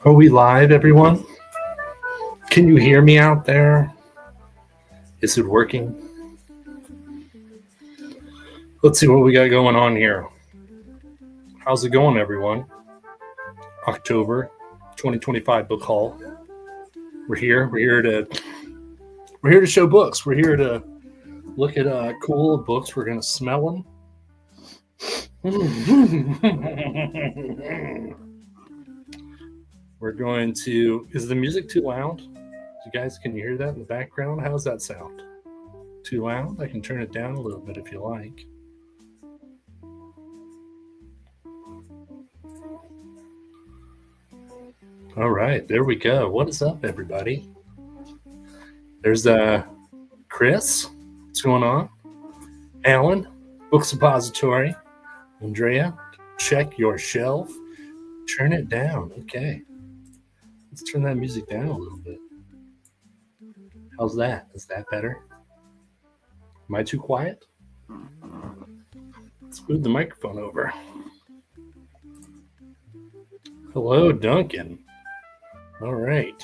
Are we live, everyone? Can you hear me out there? Is it working? Let's see what we got going on here. How's it going, everyone? October 2025 book haul. We're here to show books. We're here to look at cool books. We're going to smell them. We're going to, is the music too loud? You guys, can you hear that in the background? How's that sound? Too loud? I can turn it down a little bit if you like. All right, there we go. What is up, everybody? There's Chris. What's going on? Alan, Book Suppository. Andrea, check your shelf. Turn it down. Okay. Let's turn that music down a little bit. How's that? Is that better? Am I too quiet? Let's move the microphone over. Hello, Duncan. All right.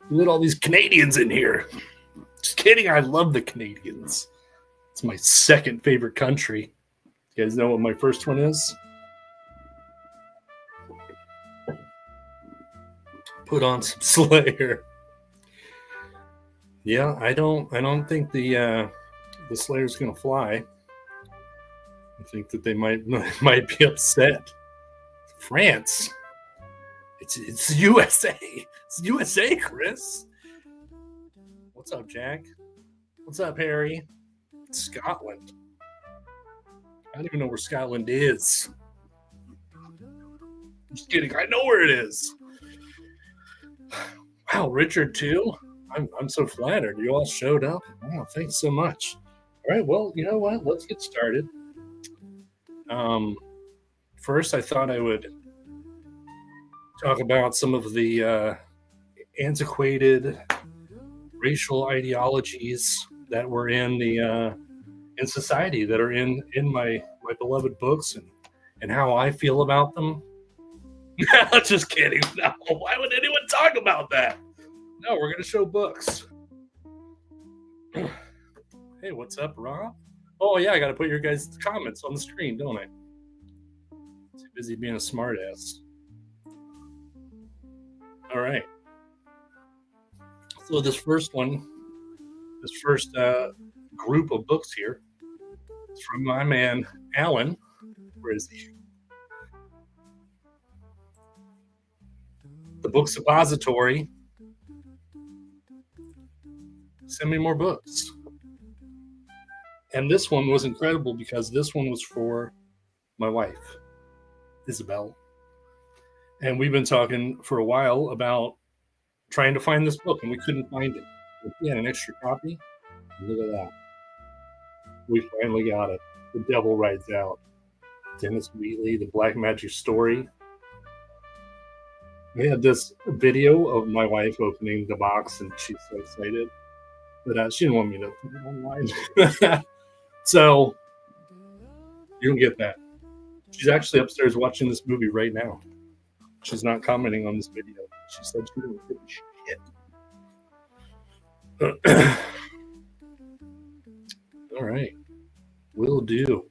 Look at all these Canadians in here. Just kidding. I love the Canadians. It's my second favorite country. You guys know what my first one is? Put on some Slayer. Yeah, I don't think the Slayer's gonna fly. I think that they might be upset. France. It's USA. It's USA, Chris. What's up, Jack? What's up, Harry? It's Scotland. I don't even know where Scotland is. I'm just kidding. I know where it is. Wow, Richard too. I'm so flattered. You all showed up. Wow, thanks so much. All right, well, you know what? Let's get started. First, I thought I would talk about some of the antiquated racial ideologies that were in the in society, that are in my beloved books, and how I feel about them. Just kidding. No, why would anyone talk about that? No, we're going to show books. Hey, what's up, Rob? Oh, yeah, I got to put your guys' comments on the screen, don't I? Too busy being a smartass. All right. So this first group of books here is from my man, Alan. Where is he? The Book Suppository. Send me more books. And this one was incredible because this one was for my wife, Isabel. And we've been talking for a while about trying to find this book, and we couldn't find it. We had an extra copy. Look at that. We finally got it. The Devil Rides Out. Dennis Wheatley, The Black Magic Story. We had this video of my wife opening the box, and she's so excited. But she didn't want me to put it online. So, you don't get that. She's actually upstairs watching this movie right now. She's not commenting on this video. She said she didn't give a shit. All right. Will do.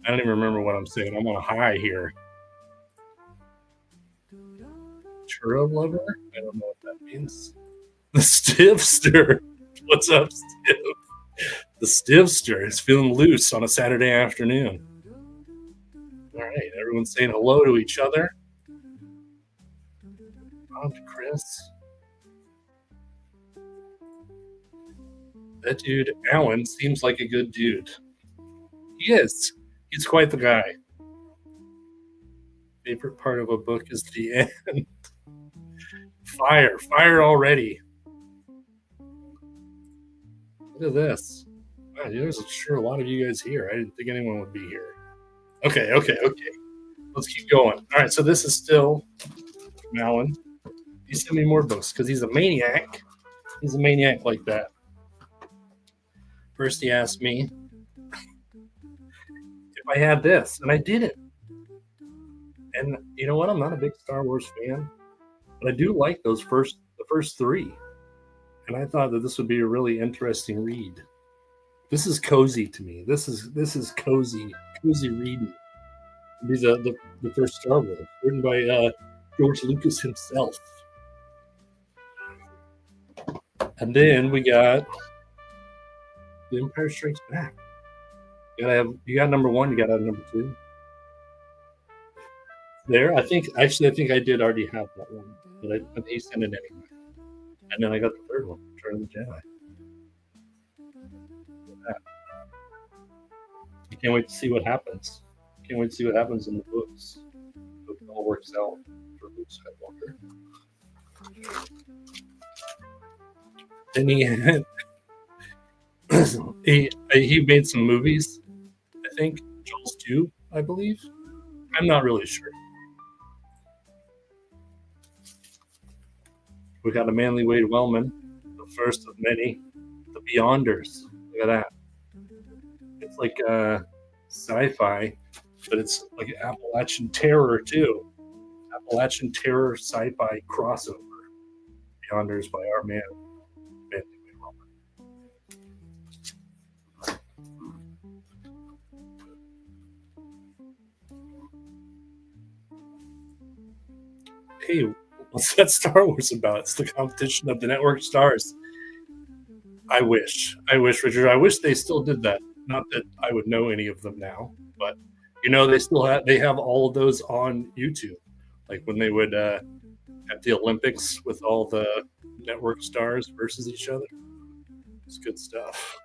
I don't even remember what I'm saying. I'm on a high here. Churro lover? I don't know what that means. The Stifster. What's up, Stiff? The Stifster is feeling loose on a Saturday afternoon. All right, everyone's saying hello to each other. On to Chris. That dude, Alan, seems like a good dude. He is. He's quite the guy. Favorite part of a book is the end. Fire already. Look at this. Wow, there's sure a lot of you guys here. I didn't think anyone would be here. Okay. Let's keep going. All right, so this is still from Alan. He sent me more books because he's a maniac. He's a maniac like that. First, he asked me if I had this, and I didn't. And you know what? I'm not a big Star Wars fan, but I do like the first three. And I thought that this would be a really interesting read. This is cozy to me. This is cozy reading. These are the first Star Wars, written by George Lucas himself. And then we got The Empire Strikes Back. You got number one, you got to have number two. There, I think I did already have that one, but he sent it anyway. And then I got the third one, Return of the Jedi. I can't wait to see what happens. Can't wait to see what happens in the books. Hope it all works out for Luke Skywalker. And he made some movies. I think Jaws 2, I believe. I'm not really sure. We got a Manly Wade Wellman, the first of many, the Beyonders. Look at that. It's like sci-fi, but it's like Appalachian Terror too. Appalachian Terror sci-fi crossover. Beyonders by our man, Manly Wade Wellman. Hey, what's that Star Wars about? It's the competition of the network stars. I wish, Richard. I wish they still did that. Not that I would know any of them now, but they have all of those on YouTube. Like when they would have the Olympics with all the network stars versus each other. It's good stuff.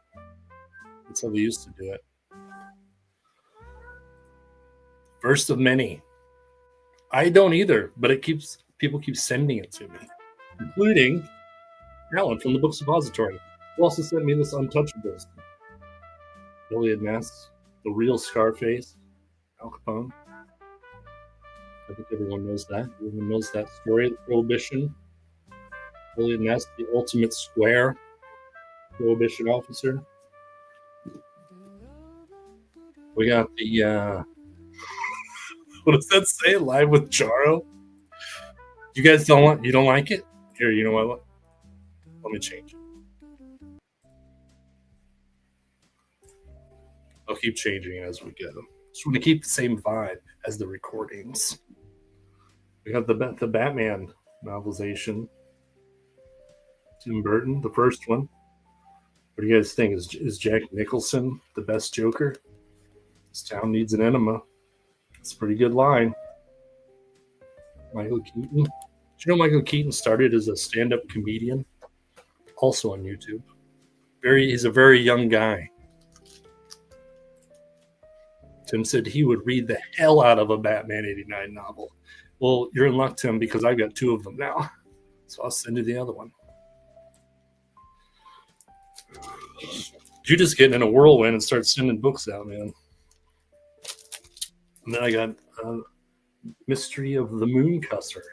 That's how they used to do it. First of many. I don't either, but people keep sending it to me, including Alan from the Book Suppository, who also sent me this Untouchables. Elliot Ness, the real Scarface, Al Capone. I think everyone knows that. Everyone knows that story, the Prohibition. Elliot Ness, the ultimate square Prohibition officer. We got the what does that say? Live with Charo. You guys don't like it? Here, you know what? Let me change it. I'll keep changing it as we go. Just want to keep the same vibe as the recordings. We got the Batman novelization. Tim Burton, the first one. What do you guys think? Is Jack Nicholson the best Joker? This town needs an enema. It's a pretty good line. Michael Keaton. Did you know Michael Keaton started as a stand-up comedian? Also on YouTube. He's a very young guy. Tim said he would read the hell out of a Batman 89 novel. Well, you're in luck, Tim, because I've got two of them now. So I'll send you the other one. You just get in a whirlwind and start sending books out, man. And then I got Mystery of the Mooncusser.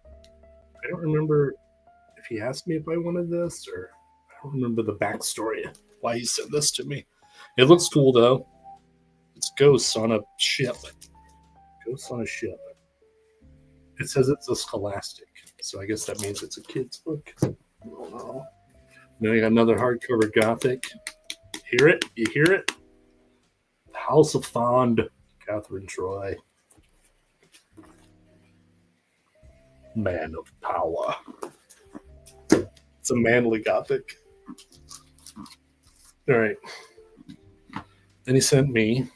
I don't remember if he asked me if I wanted this, or I don't remember the backstory why he sent this to me. It looks cool, though. It's ghosts on a ship. Ghosts on a ship. It says it's a scholastic, so I guess that means it's a kid's book. I don't know. Then I got another hardcover Gothic. Hear it? You hear it? The House of Fond, Catherine Troy. Man of Power. It's a manly Gothic. All right. Then he sent me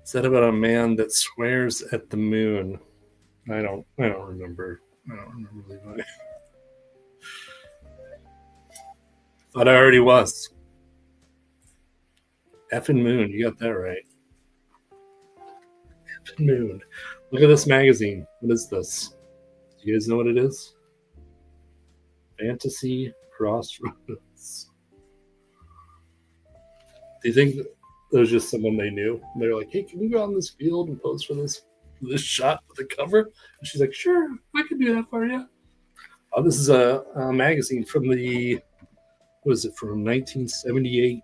Is that about a man that swears at the moon? I don't remember. I don't remember Levi. Thought I already was. Effing moon, you got that right. Effing moon. Look at this magazine. What is this? Do you guys know what it is? Fantasy Crossroads. Do you think that was just someone they knew? And they're like, hey, can you go on this field and pose for this shot with the cover? And she's like, sure, I can do that for you. Oh, this is a magazine from the was it from 1978?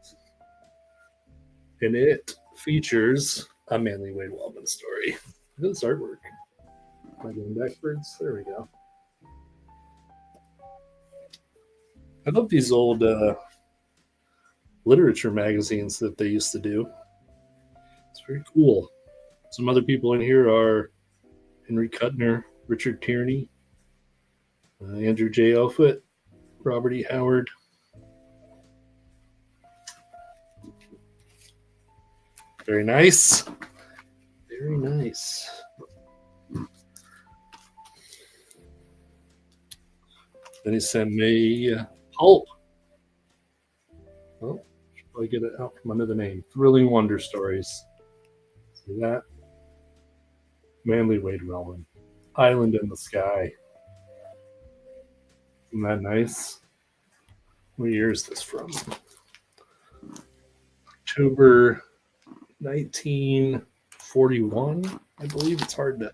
And it features a Manly Wade Wellman story. Look at this artwork. Am I going backwards? There we go. I love these old literature magazines that they used to do. It's very cool. Some other people in here are Henry Kuttner, Richard Tierney, Andrew J. Offutt, Robert E. Howard. Very nice. Very nice. Then he sent me Pulp. Oh, should probably get it out from under the name. Thrilling Wonder Stories. See that? Manly Wade Wellman. Island in the Sky. Isn't that nice? What year is this from? October 1941, I believe. It's hard to,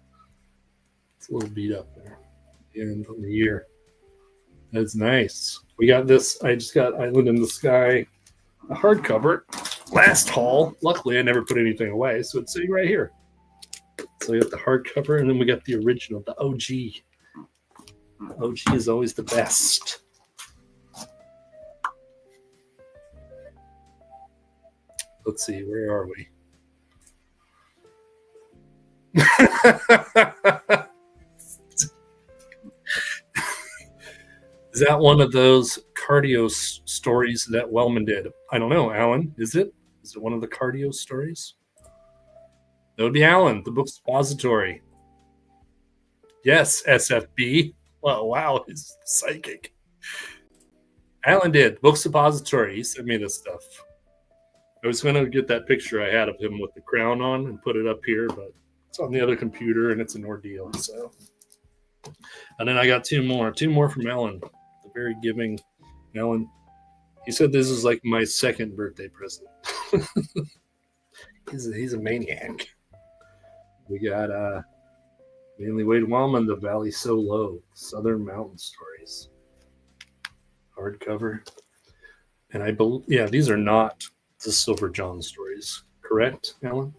it's a little beat up there. And on the year. That's nice. We got this. I just got Island in the Sky, a hardcover, last haul. Luckily, I never put anything away, so it's sitting right here. So we got the hardcover, and then we got the original, the OG. OG is always the best. Let's see, where are we? Is that one of those cardio stories that Wellman did? I don't know, Alan. Is it? Is it one of the cardio stories? That would be Alan, the book suppository. Yes, SFB. Well, wow, he's psychic. Alan did. Book suppository. He sent me this stuff. I was going to get that picture I had of him with the crown on and put it up here, but it's on the other computer and it's an ordeal. So, and then I got two more from Alan. The very giving Alan. He said this is like my second birthday present. he's a maniac. We got Manly Wade Wellman, The Valley So Low, Southern Mountain Stories. Hardcover. And I believe, yeah, these are not the Silver John stories, correct, Alan?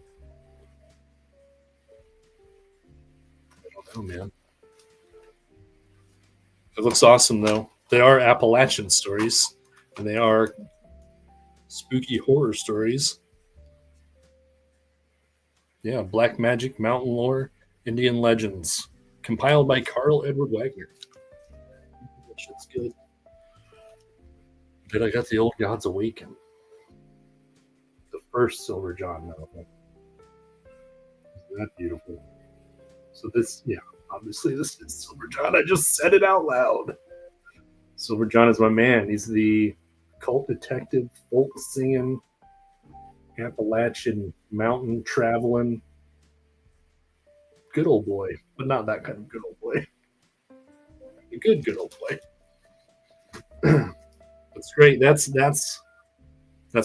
I don't know, man. It looks awesome, though. They are Appalachian stories, and they are spooky horror stories. Yeah, Black Magic, Mountain Lore, Indian Legends, compiled by Carl Edward Wagner. That shit's good. Then I got the Old Gods Awaken. The first Silver John novel. Isn't that beautiful? So this, yeah, obviously this is Silver John. I just said it out loud. Silver John is my man. He's the cult detective, folk singing, Appalachian mountain traveling, good old boy, but not that kind of good old boy. A good old boy. That's great. That's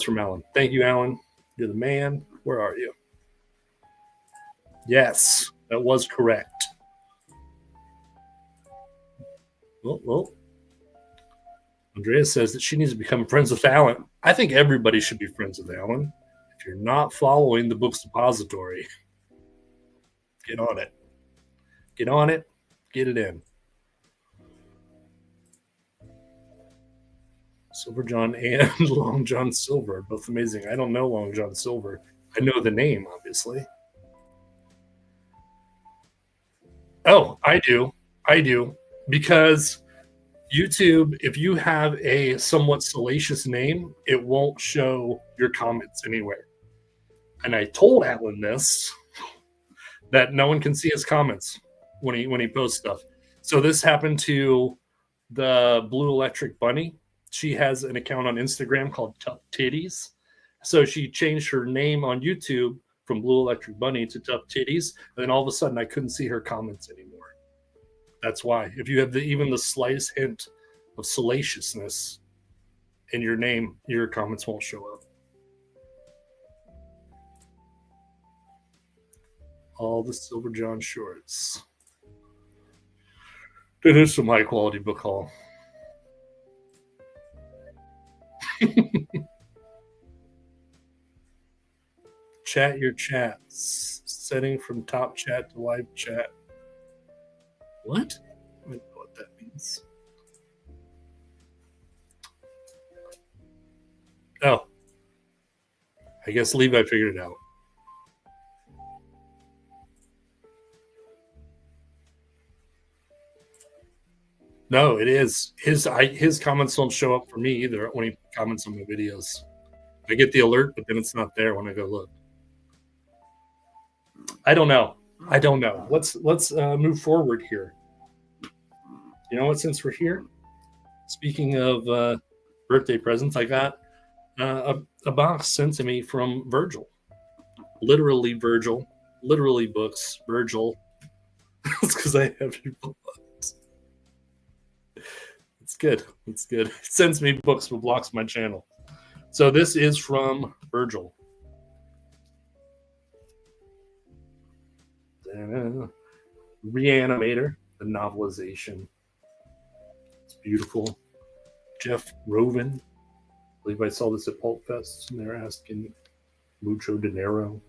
from Alan. Thank you, Alan. You're the man. Where are you? Yes, that was correct. Well. Andrea says that she needs to become friends with Alan. I think everybody should be friends with Alan. If you're not following the book suppository, get on it. Get on it. Get it in. Silver John and Long John Silver, both amazing. I don't know Long John Silver. I know the name, obviously. Oh, I do. Because YouTube, if you have a somewhat salacious name, it won't show your comments anywhere. And I told Alan this, that no one can see his comments when he posts stuff. So this happened to the Blue Electric Bunny. She has an account on Instagram called Tough Titties. So she changed her name on YouTube from Blue Electric Bunny to Tough Titties. And then all of a sudden I couldn't see her comments anymore. That's why. If you have even the slightest hint of salaciousness in your name, your comments won't show up. All the Silver John shorts. It is some high quality book haul. Chat your chats. Setting from top chat to live chat. What? I don't know what that means. Oh. I guess Levi figured it out. No, it is. His comments don't show up for me either when he comments on my videos. I get the alert, but then it's not there when I go look. I don't know. Let's move forward here. You know what? Since we're here, speaking of birthday presents, I got a box sent to me from Virgil. Literally Virgil. Literally books. Virgil. It's because I have your books. It's good. It's good. It sends me books but blocks my channel. So this is from Virgil. Reanimator, the novelization. It's beautiful. Jeff Rovin. I believe I saw this at Pulp Fest, and they're asking mucho dinero.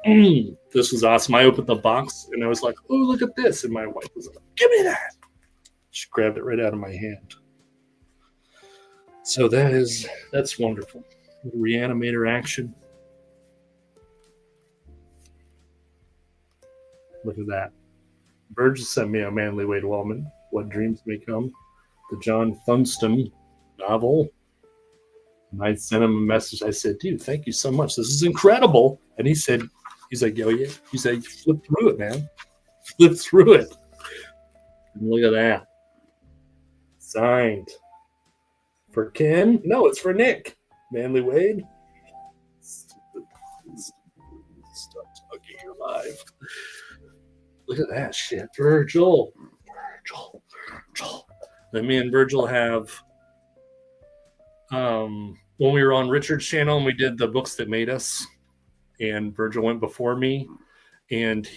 This was awesome. I opened the box, and I was like, oh, look at this. And my wife was like, give me that. She grabbed it right out of my hand. So that's wonderful. Reanimator action. Look at that. Virgil sent me A Manly Way to Woman, What Dreams May Come, the John Funston novel. And I sent him a message. I said, dude, thank you so much. This is incredible. And he's like, yo, yeah. He's like, flip through it, man. Flip through it. And look at that. Signed. For Ken? No, it's for Nick. Manly Wade. Stop talking, you're live. Look at that shit. Virgil. Then me and Virgil have when we were on Richard's channel and we did the books that made us, and Virgil went before me and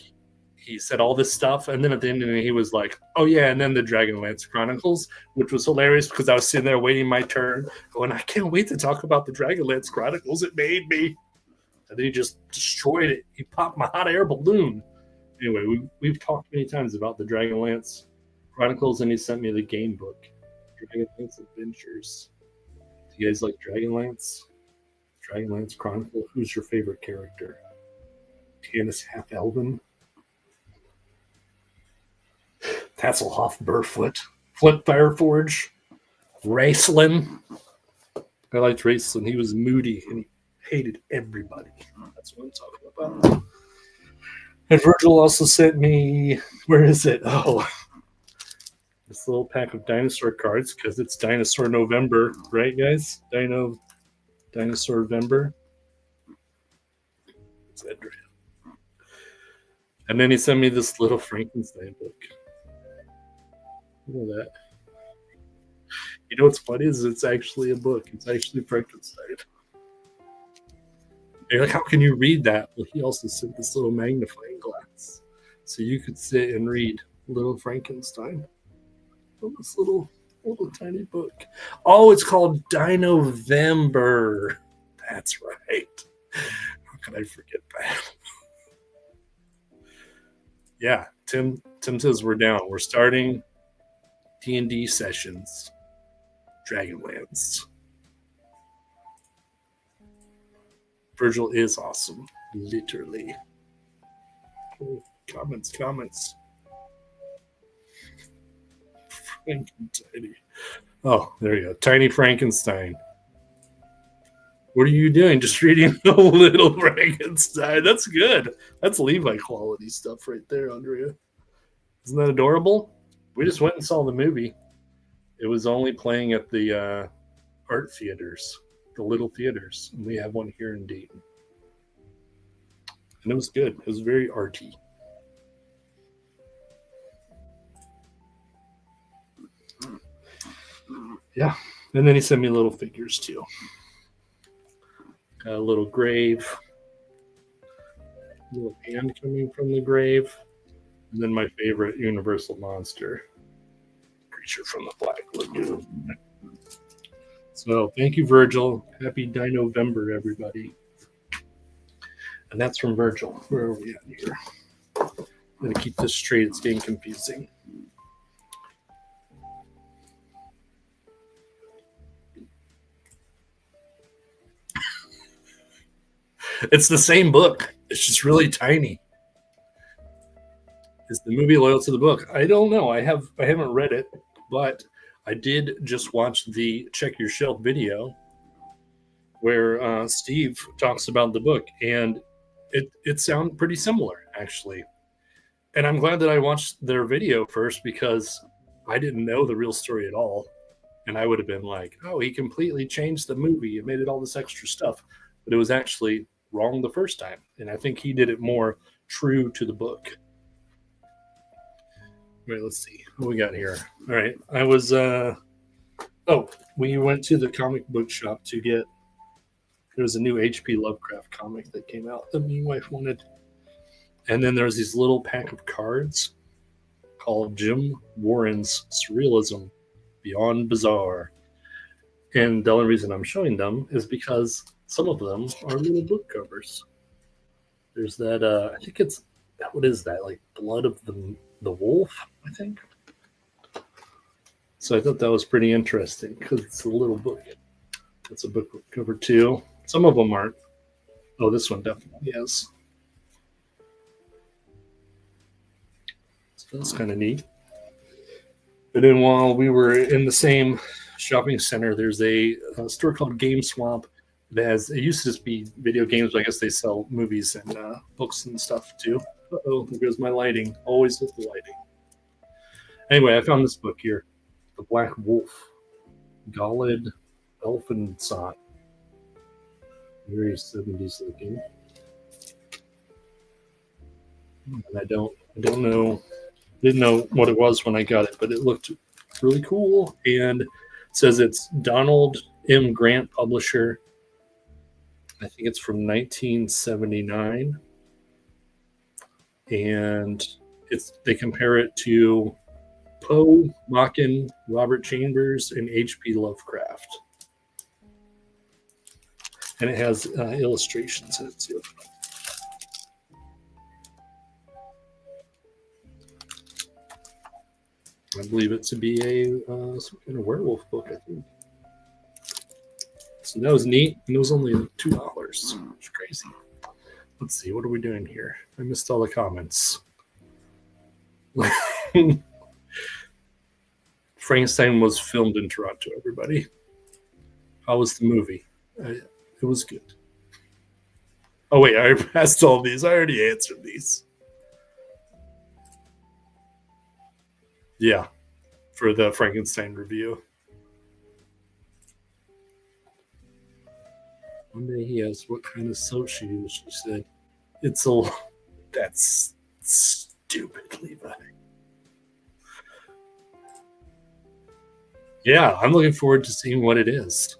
he said all this stuff, and then at the end of it, he was like, oh yeah, and then the Dragonlance Chronicles, which was hilarious because I was sitting there waiting my turn going, I can't wait to talk about the Dragonlance Chronicles. It made me. And then he just destroyed it. He popped my hot air balloon. Anyway, we've talked many times about the Dragonlance Chronicles, and he sent me the game book, Dragonlance Adventures. Do you guys like Dragonlance? Dragonlance Chronicle. Who's your favorite character? Tannis Half-Elven? Tasselhoff Burfoot? Flint Fireforge? Raceland? I liked Raceland. He was moody, and he hated everybody. That's what I'm talking about. And Virgil also sent me, where is it? Oh, this little pack of dinosaur cards because it's Dinosaur November, right, guys? Dinosaur November. It's Andrea. And then he sent me this little Frankenstein book. Look at that. You know what's funny is it's actually a book. It's actually Frankenstein. You're like, how can you read that? Well, he also sent this little magnifying glass. So you could sit and read Little Frankenstein. Oh, this little tiny book. Oh, it's called Dinovember. That's right. How could I forget that? Yeah, Tim says we're down. We're starting D&D sessions. Dragonlance. Virgil is awesome. Literally. Oh, comments. Frankenstein. Oh, there you go. Tiny Frankenstein. What are you doing? Just reading a little Frankenstein. That's good. That's Levi quality stuff right there, Andrea. Isn't that adorable? We just went and saw the movie. It was only playing at the art theaters, the little theaters. And we have one here in Dayton. And it was good. It was very arty. Yeah. And then he sent me little figures too. Got a little grave. A little hand coming from the grave. And then my favorite Universal monster. picture from the Black Lagoon. So thank you, Virgil. Happy Dino-Vember, everybody. And that's from Virgil. Where are we at here? I'm going to keep this straight. It's getting confusing. It's the same book. It's just really tiny. Is the movie loyal to the book? I don't know. I haven't read it, but I did just watch the Check Your Shelf video where Steve talks about the book, and it sounds pretty similar, actually. And I'm glad that I watched their video first because I didn't know the real story at all. And I would have been like, oh, he completely changed the movie and made it all this extra stuff. But it was actually wrong the first time. And I think he did it more true to the book. Wait, let's see what we got here. All right. I was, we went to the comic book shop to get, there was a new H.P. Lovecraft comic that came out that me and my wife wanted. And then there's these little pack of cards called Jim Warren's Surrealism Beyond Bizarre. And the only reason I'm showing them is because some of them are little book covers. There's that, I think it's, what is that? Like Blood of the Wolf, I think. So I thought that was pretty interesting because it's a little book. It's a book cover too. Some of them aren't. Oh, this one definitely is. So that's kind of neat. But then while we were in the same shopping center, there's a store called Game Swap that has, it used to just be video games, but I guess they sell movies and books and stuff too. Uh-oh, there goes my lighting. Always with the lighting. Anyway, I found this book here. The Black Wolf. Galid Elfensot. Very 70s looking. And I don't know, didn't know what it was when I got it, but it looked really cool. And it says it's Donald M. Grant publisher. I think it's from 1979. And they compare it to Poe, Machen, Robert Chambers, and H.P. Lovecraft. And it has illustrations in it too. I believe it to be a some kind of werewolf book, I think. So that was neat, and it was only $2. It's crazy. Let's see, what are we doing here? I missed all the comments. Frankenstein was filmed in Toronto, everybody. How was the movie? It was good. Oh, wait, I passed all these. I already answered these. Yeah, for the Frankenstein review. One day he asked what kind of soap she used. She said, it's a... That's stupid, Levi. Yeah, I'm looking forward to seeing what it is.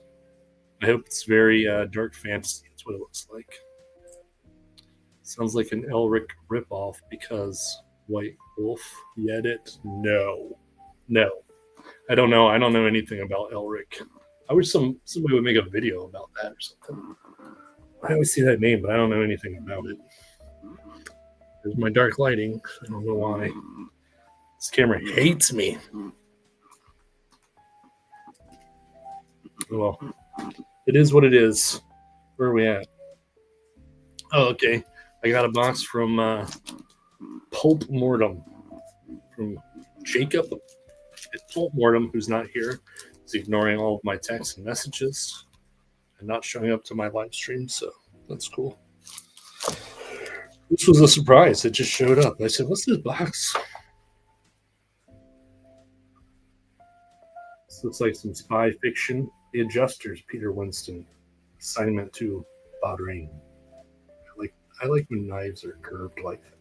I hope it's very dark fantasy. That's what it looks like. Sounds like an Elric ripoff because White Wolf. Yet it? No. I don't know. I don't know anything about Elric. I wish somebody would make a video about that or something. I always see that name, but I don't know anything about it. There's my dark lighting. I don't know why. This camera hates me. Well, it is what it is. Where are we at? Oh, okay. I got a box from Pulp Mortem. From Jacob Pulp Mortem, who's not here. He's ignoring all of my texts and messages and not showing up to my live stream, so that's cool. This was a surprise. It just showed up. I said, what's this box? This looks like some spy fiction. The Adjusters, Peter Winston. Assignment to Baudelaire. I like when knives are curved like that.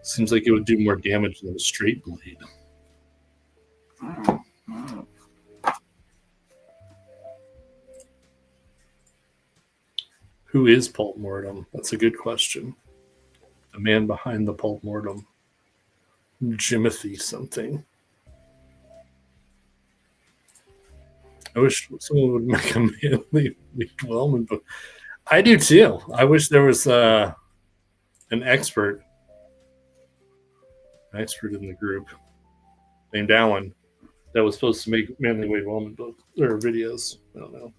Seems like it would do more damage than a straight blade. Who is Pulp Mortem? That's a good question. The man behind the Pulp Mortem. Jimothy something. I wish someone would make a manly Wellman book. I do too. I wish there was an expert in the group named Alan that was supposed to make manly Wade Wellman books or videos. I don't know.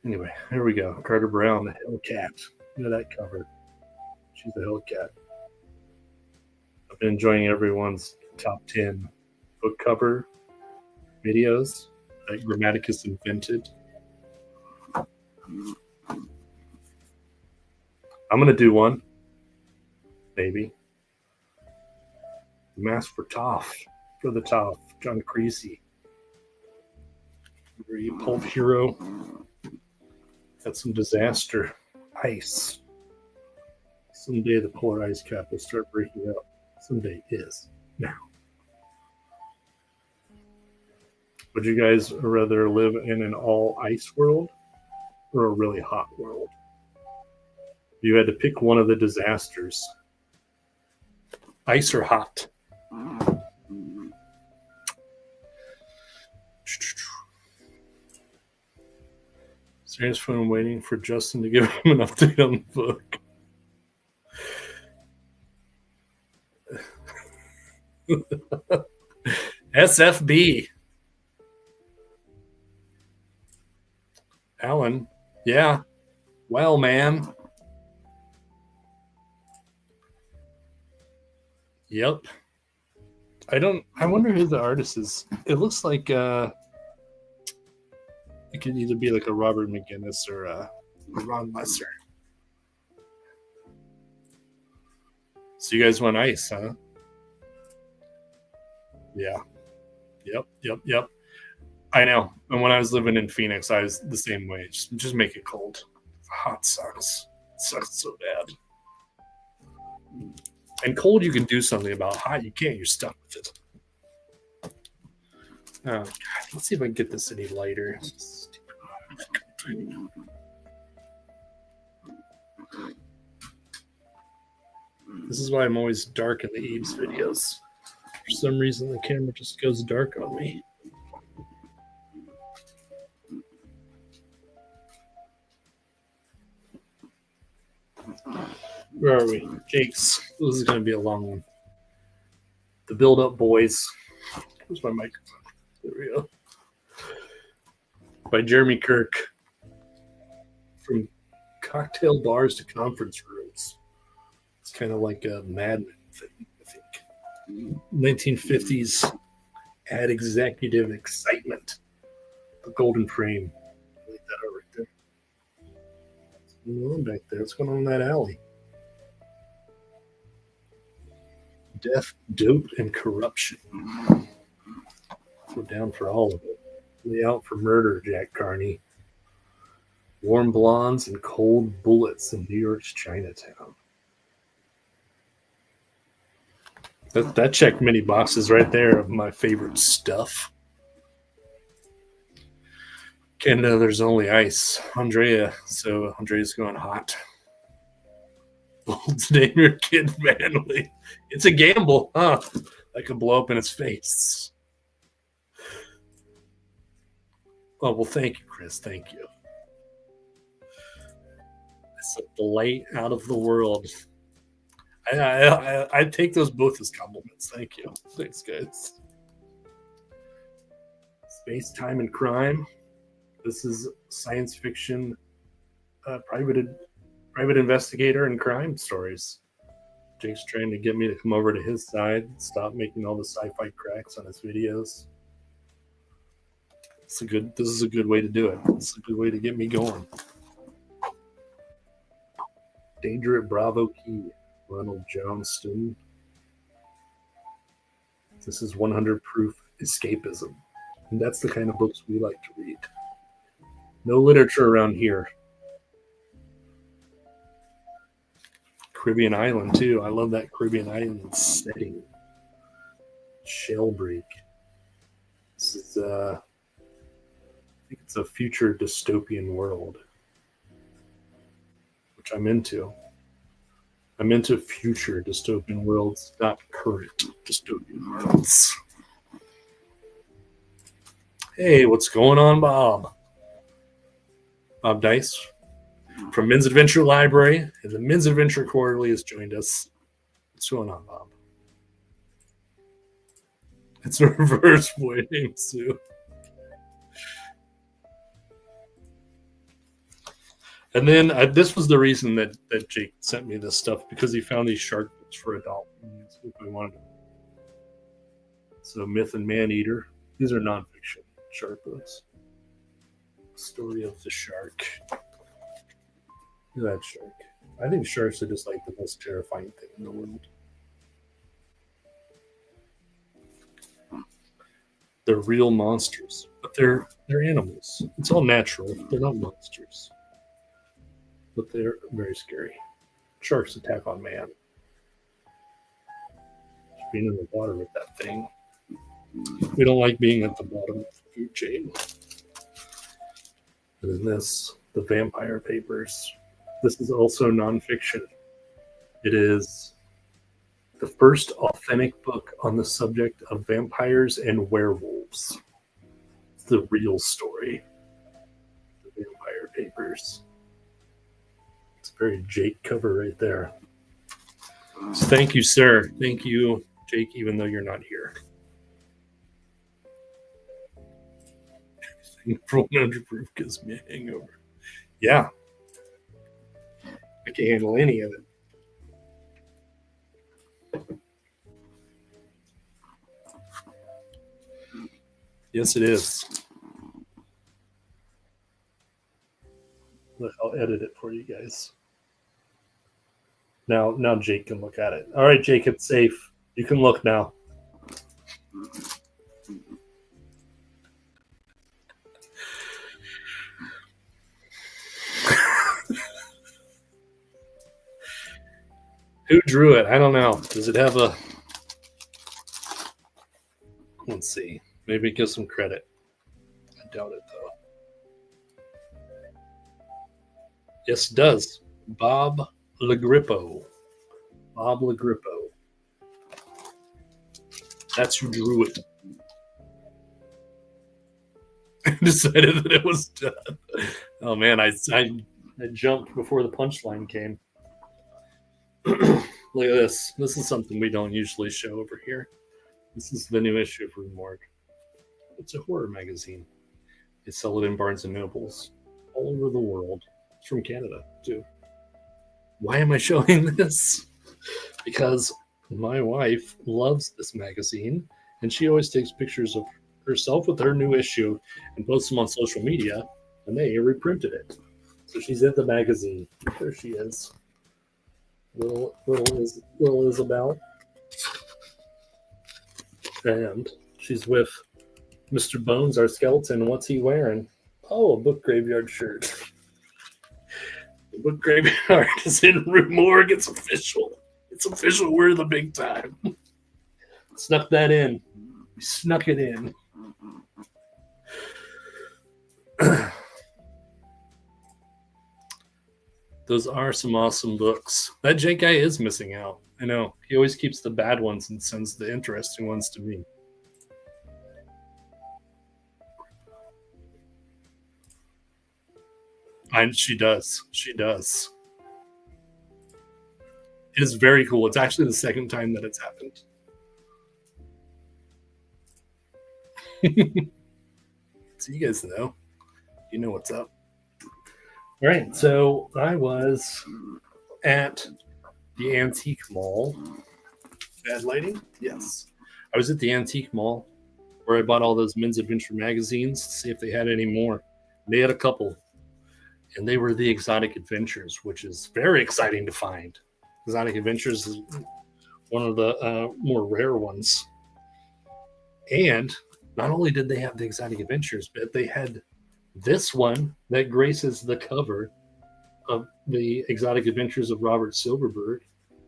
Anyway, here we go. Carter Brown, the Hellcat. Look at that cover. She's a Hellcat. I've been enjoying everyone's top 10 book cover videos that Grammaticus invented. I'm going to do one. Maybe. Mask for Toff. For the Toff. John Creasy. Pulp Hero. Got some disaster. Ice. Someday the polar ice cap will start breaking up. Someday is now. Would you guys rather live in an all ice world or a really hot world? If you had to pick one of the disasters, ice or hot? Serious phone waiting for Justin to give him an update on the book. SFB. Alan, yeah. Well, man. Yep. I wonder who the artist is. It looks like it could either be like a Robert McGinnis or a Ron Lesser. So you guys want ice, huh? Yeah. Yep. I know. And when I was living in Phoenix, I was the same way. Just make it cold. Hot sucks. It sucks so bad. And cold you can do something about. Hot you can't. You're stuck with it. Oh, God. Let's see if I can get this any lighter. This is why I'm always dark in the Eves videos. For some reason, the camera just goes dark on me. Where are we? Jakes. This is going to be a long one. The Build Up Boys. Where's my microphone? There we go. By Jeremy Kirk. From cocktail bars to conference rooms. It's kind of like a Mad Men thing, I think. 1950s ad executive excitement. The golden frame. I like that right there. What's going on back there? What's going on in that alley? Death, dope, and corruption. We're down for all of it. Lay out for murder, Jack Carney. Warm blondes and cold bullets in New York's Chinatown. That checked many boxes right there of my favorite stuff. Canada, there's only ice. Andrea, so Andrea's going hot. Name your kid manly. It's a gamble, huh? I could blow up in his face. Oh, well, thank you, Chris. Thank you. It's a delight out of the world. I take those both as compliments. Thank you. Thanks, guys. Space, Time, and Crime. This is science fiction, private investigator and crime stories. Jake's trying to get me to come over to his side, stop making all the sci-fi cracks on his videos. This is a good way to do it. It's a good way to get me going. Danger at Bravo Key, Ronald Johnston. This is 100 Proof Escapism. And that's the kind of books we like to read. No literature around here. Caribbean Island, too. I love that Caribbean Island setting. Shellbreak. This is, I think it's a future dystopian world, which I'm into. I'm into future dystopian worlds, not current dystopian worlds. Hey, what's going on, Bob? Bob Dice from Men's Adventure Library and the Men's Adventure Quarterly has joined us. What's going on, Bob? It's a reverse boy named Sue. And then this was the reason that Jake sent me this stuff, because he found these shark books for adult. We wanted. So Myth and Maneater. These are nonfiction shark books. Story of the shark. Look at that shark. I think sharks are just like the most terrifying thing in the world. They're real monsters, but they're animals. It's all natural. They're not monsters, but they're very scary. Sharks attack on man. Just being in the water with that thing. We don't like being at the bottom of the food chain. And then this, the Vampire Papers. This is also nonfiction. It is the first authentic book on the subject of vampires and werewolves. It's the real story. The Vampire Papers. It's a very Jake cover right there. So thank you, sir. Thank you, Jake, even though you're not here. For 100 proof gives me a hangover. Yeah. I can't handle any of it. Yes, it is. Look, I'll edit it for you guys. Now Jake can look at it. All right, Jake, it's safe. You can look now. Who drew it? I don't know. Does it have a... Let's see. Maybe give some credit. I doubt it, though. Yes, it does. Bob Lagrippo. Bob Lagrippo. That's who drew it. I decided that it was done. Oh, man, I jumped before the punchline came. Look at this. This is something we don't usually show over here. This is the new issue of Rue Morgue. It's a horror magazine. They sell it in Barnes & Nobles all over the world. It's from Canada, too. Why am I showing this? Because my wife loves this magazine, and she always takes pictures of herself with her new issue and posts them on social media, and they reprinted it. So she's at the magazine. There she is. Little Isabel. And she's with Mr. Bones, our skeleton. What's he wearing? Oh, a book graveyard shirt. The book graveyard is in Rue Morgue. It's official. It's official. We're the big time. Snuck that in. We snuck it in. Those are some awesome books. That Jake guy is missing out. I know. He always keeps the bad ones and sends the interesting ones to me. She does. She does. It is very cool. It's actually the second time that it's happened. So you guys know. You know what's up. All right, so I was at the Antique Mall. Bad lighting? Yes. I was at the Antique Mall where I bought all those Men's Adventure magazines to see if they had any more. They had a couple, and they were the Exotic Adventures, which is very exciting to find. Exotic Adventures is one of the more rare ones. And not only did they have the Exotic Adventures, but they had this one that graces the cover of the Exotic Adventures of Robert Silverberg,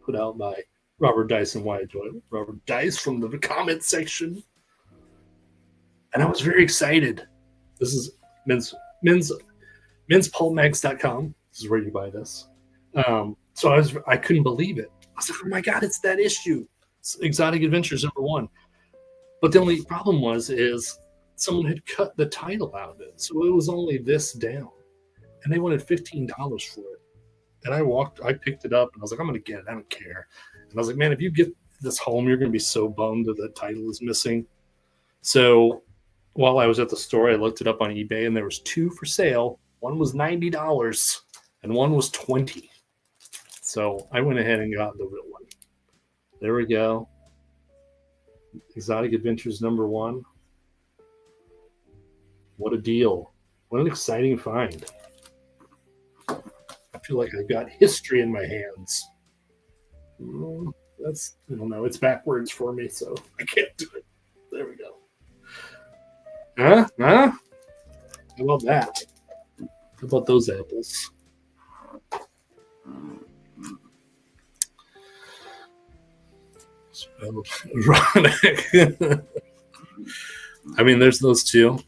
put out by Robert Dice and Wyatt Doyle. Robert Dice from the comment section. And I was very excited. This is menspulpmags.com. This is where you buy this. So I couldn't believe it. I was like, oh my God, it's that issue. It's Exotic Adventures #1. But the only problem is someone had cut the title out of it, so it was only this down, and they wanted $15 for it. And I picked it up, and I was like, I'm gonna get it. I don't care. And I was like, man, if you get this home, you're gonna be so bummed that the title is missing. So while I was at the store, I looked it up on eBay, and there was 2 for sale. One was $90, and one was $20. So I went ahead and got the real one. There we go. Exotic Adventures #1. What a deal. What an exciting find. I feel like I've got history in my hands. That's, I don't know, it's backwards for me, so I can't do it. There we go. Huh? How about that? How about those apples? Ironic. I mean, there's those two.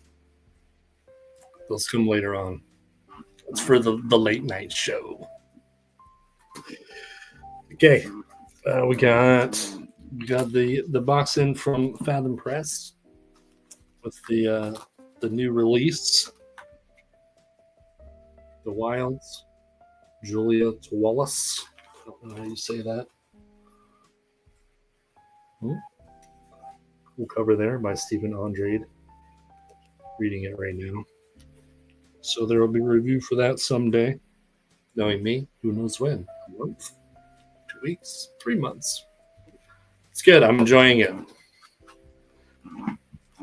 Those come later on. It's for the late night show. Okay, we got the box in from Fathom Press with the new release, The Wilds, Julia Wallace. I don't know how you say that. Cool cover there by Stephen Andrade. Reading it right now. So there will be a review for that someday. Knowing me, who knows when? A month? 2 weeks? 3 months? It's good. I'm enjoying it.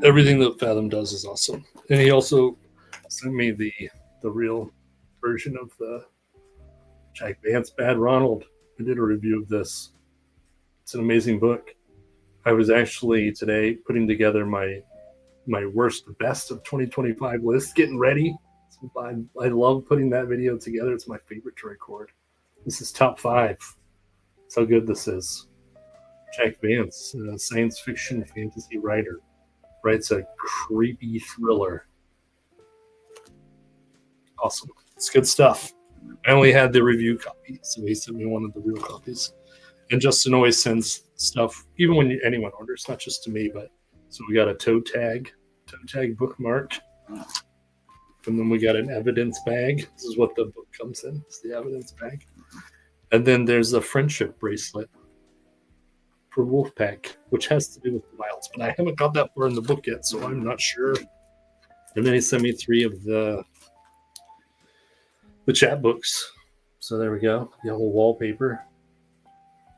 Everything that Fathom does is awesome. And he also sent me the real version of the Jack Vance Bad Ronald. I did a review of this. It's an amazing book. I was actually today putting together my worst best of 2025 list, getting ready. So I love putting that video together. It's my favorite to record. This is top 5. That's how good this is. Jack Vance, a science fiction fantasy writer, writes a creepy thriller. Awesome. It's good stuff. I only had the review copy, so he sent me one of the real copies. And Justin always sends stuff, even when anyone orders, not just to me, but so we got a toe tag bookmark. And then we got an evidence bag. This is what the book comes in. It's the evidence bag. And then there's a friendship bracelet for Wolfpack, which has to do with the Wilds. But I haven't got that far in the book yet, so I'm not sure. And then he sent me 3 of the chat books. So there we go. Yellow wallpaper.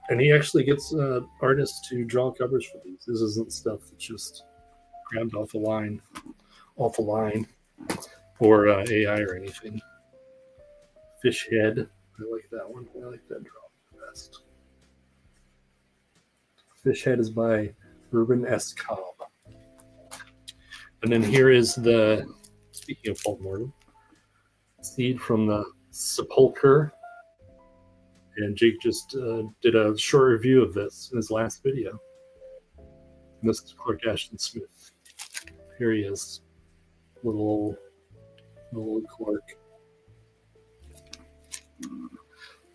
And he actually gets artists to draw covers for these. This isn't stuff that's just grabbed off a line, or AI or anything. Fish head. I like that one. I like that drawing the best. Fish head is by Urban S. Cobb. And then here is speaking of Paul Morgan, seed from the sepulcher. And Jake just did a short review of this in his last video. And this is Clark Ashton Smith. Here he is. Little Clark.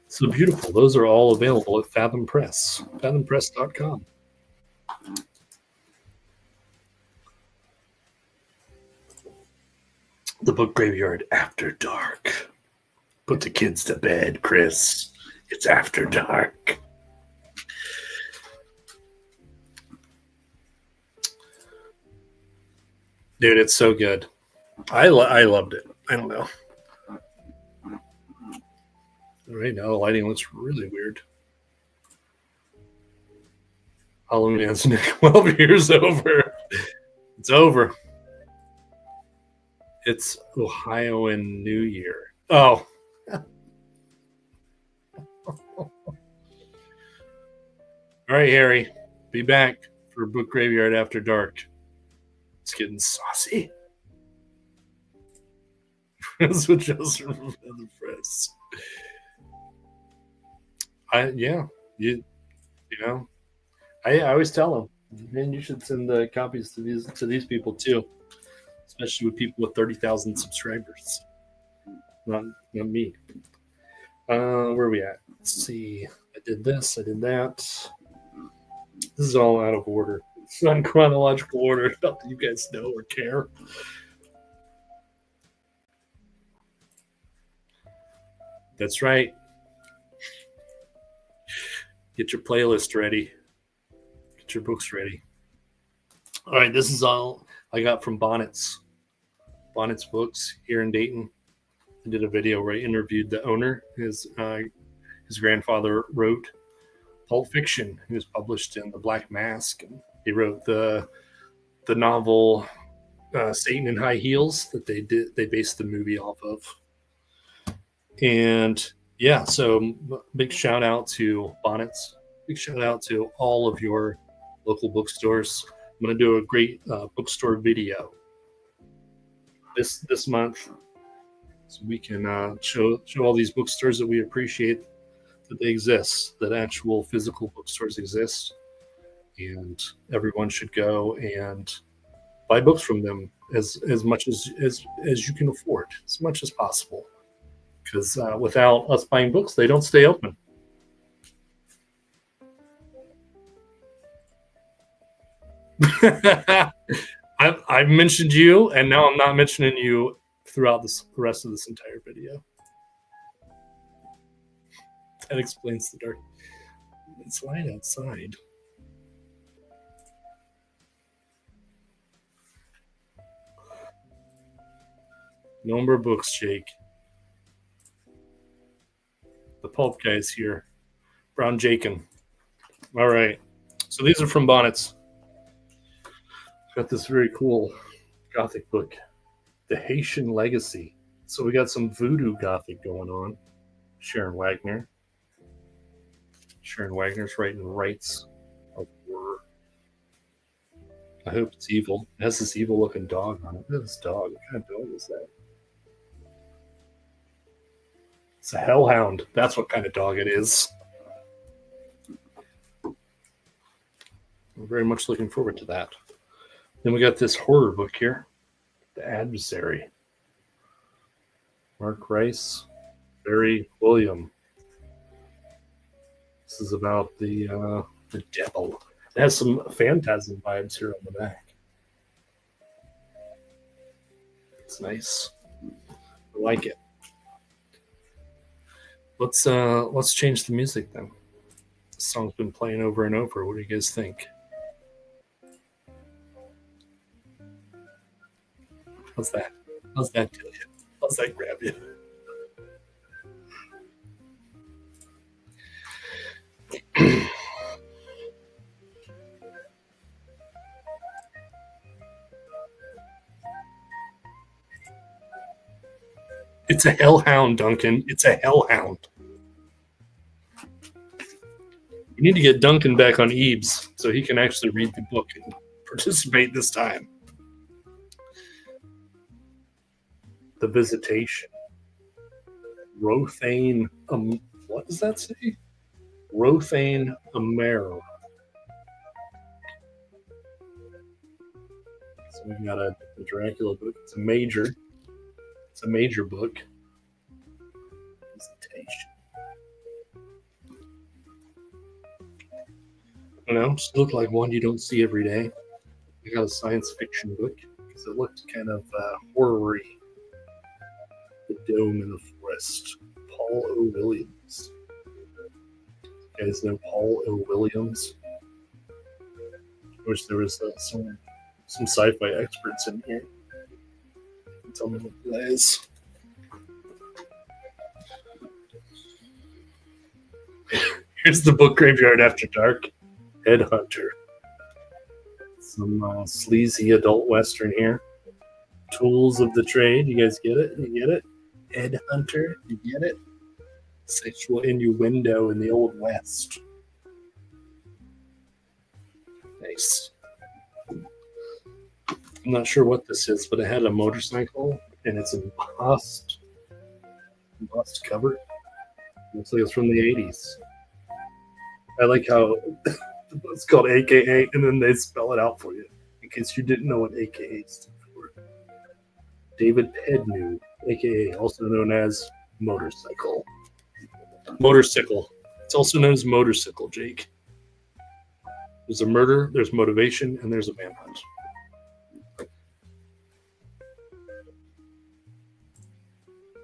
So beautiful. Those are all available at Fathom Press. FathomPress.com. The Book Graveyard After Dark. Put the kids to bed, Chris. It's after dark. Dude, it's so good. I loved it. I don't know. Right now, the lighting looks really weird. Halloween has 12 years over. It's over. It's Ohioan New Year. Oh. All right, Harry. Be back for Book Graveyard After Dark. It's getting saucy. That's what Joseph from the press. I always tell them, man, you should send the copies to these people too, especially with people with 30,000 subscribers. Not me. Where are we at? Let's see. I did this. I did that. This is all out of order. It's not in chronological order. Not that you guys know or care. That's right. Get your playlist ready. Get your books ready. All right, this is all I got from Bonnet's Books here in Dayton. I did a video where I interviewed the owner. His grandfather wrote Pulp Fiction. He was published in The Black Mask. And he wrote the novel Satan in High Heels that they based the movie off of. And yeah, so big shout out to Bonnet's. Big shout out to all of your local bookstores. I'm going to do a great bookstore video this month, so we can show all these bookstores that we appreciate that they exist, that actual physical bookstores exist, and everyone should go and buy books from them as much as you can afford, as much as possible. Because without us buying books, they don't stay open. I've mentioned you, and now I'm not mentioning you throughout the rest of this entire video. That explains the dark. It's light outside. No more books, Jake. The pulp guy's here. Brown Jakin. All right. So these are from Bonnet's. Got this very cool Gothic book, The Haitian Legacy. So we got some voodoo Gothic going on. Sharon Wagner's writing Rites of Horror. I hope it's evil. It has this evil looking dog on it. Look at this dog. What kind of dog is that? It's a hellhound. That's what kind of dog it is. I'm very much looking forward to that. Then we got this horror book here, The Adversary. Mark Rice, Barry William. This is about the devil. It has some phantasm vibes here on the back. It's nice. I like it. Let's change the music then. This song's been playing over and over. What do you guys think? How's that? How's that do you? How's that grab you? It's a hellhound, Duncan. It's a hellhound. You need to get Duncan back on Eames so he can actually read the book and participate this time. The Visitation. Rothane. What does that say? Rothane Amero. So we've got a Dracula book. It's a major book. Visitation. I don't know, just looked like one you don't see every day. I got a science fiction book because it looked kind of horror-y. The Dome in the Forest. Paul O. Williams. You guys know Paul O. Williams? I wish there was some sci-fi experts in here. Tell me what that is. Here's the book Graveyard After Dark. Headhunter. Some sleazy adult western here. Tools of the Trade. You guys get it? You get it? Headhunter. You get it? Sexual innuendo in the Old West. Nice. I'm not sure what this is, but it had a motorcycle and it's embossed cover. Looks like it's from the 80s. I like how it's called AKA and then they spell it out for you in case you didn't know what AKA stood for. David Pednew, AKA, also known as Motorcycle. Motorcycle. It's also known as Motorcycle, Jake. There's a murder, there's motivation, and there's a manhunt.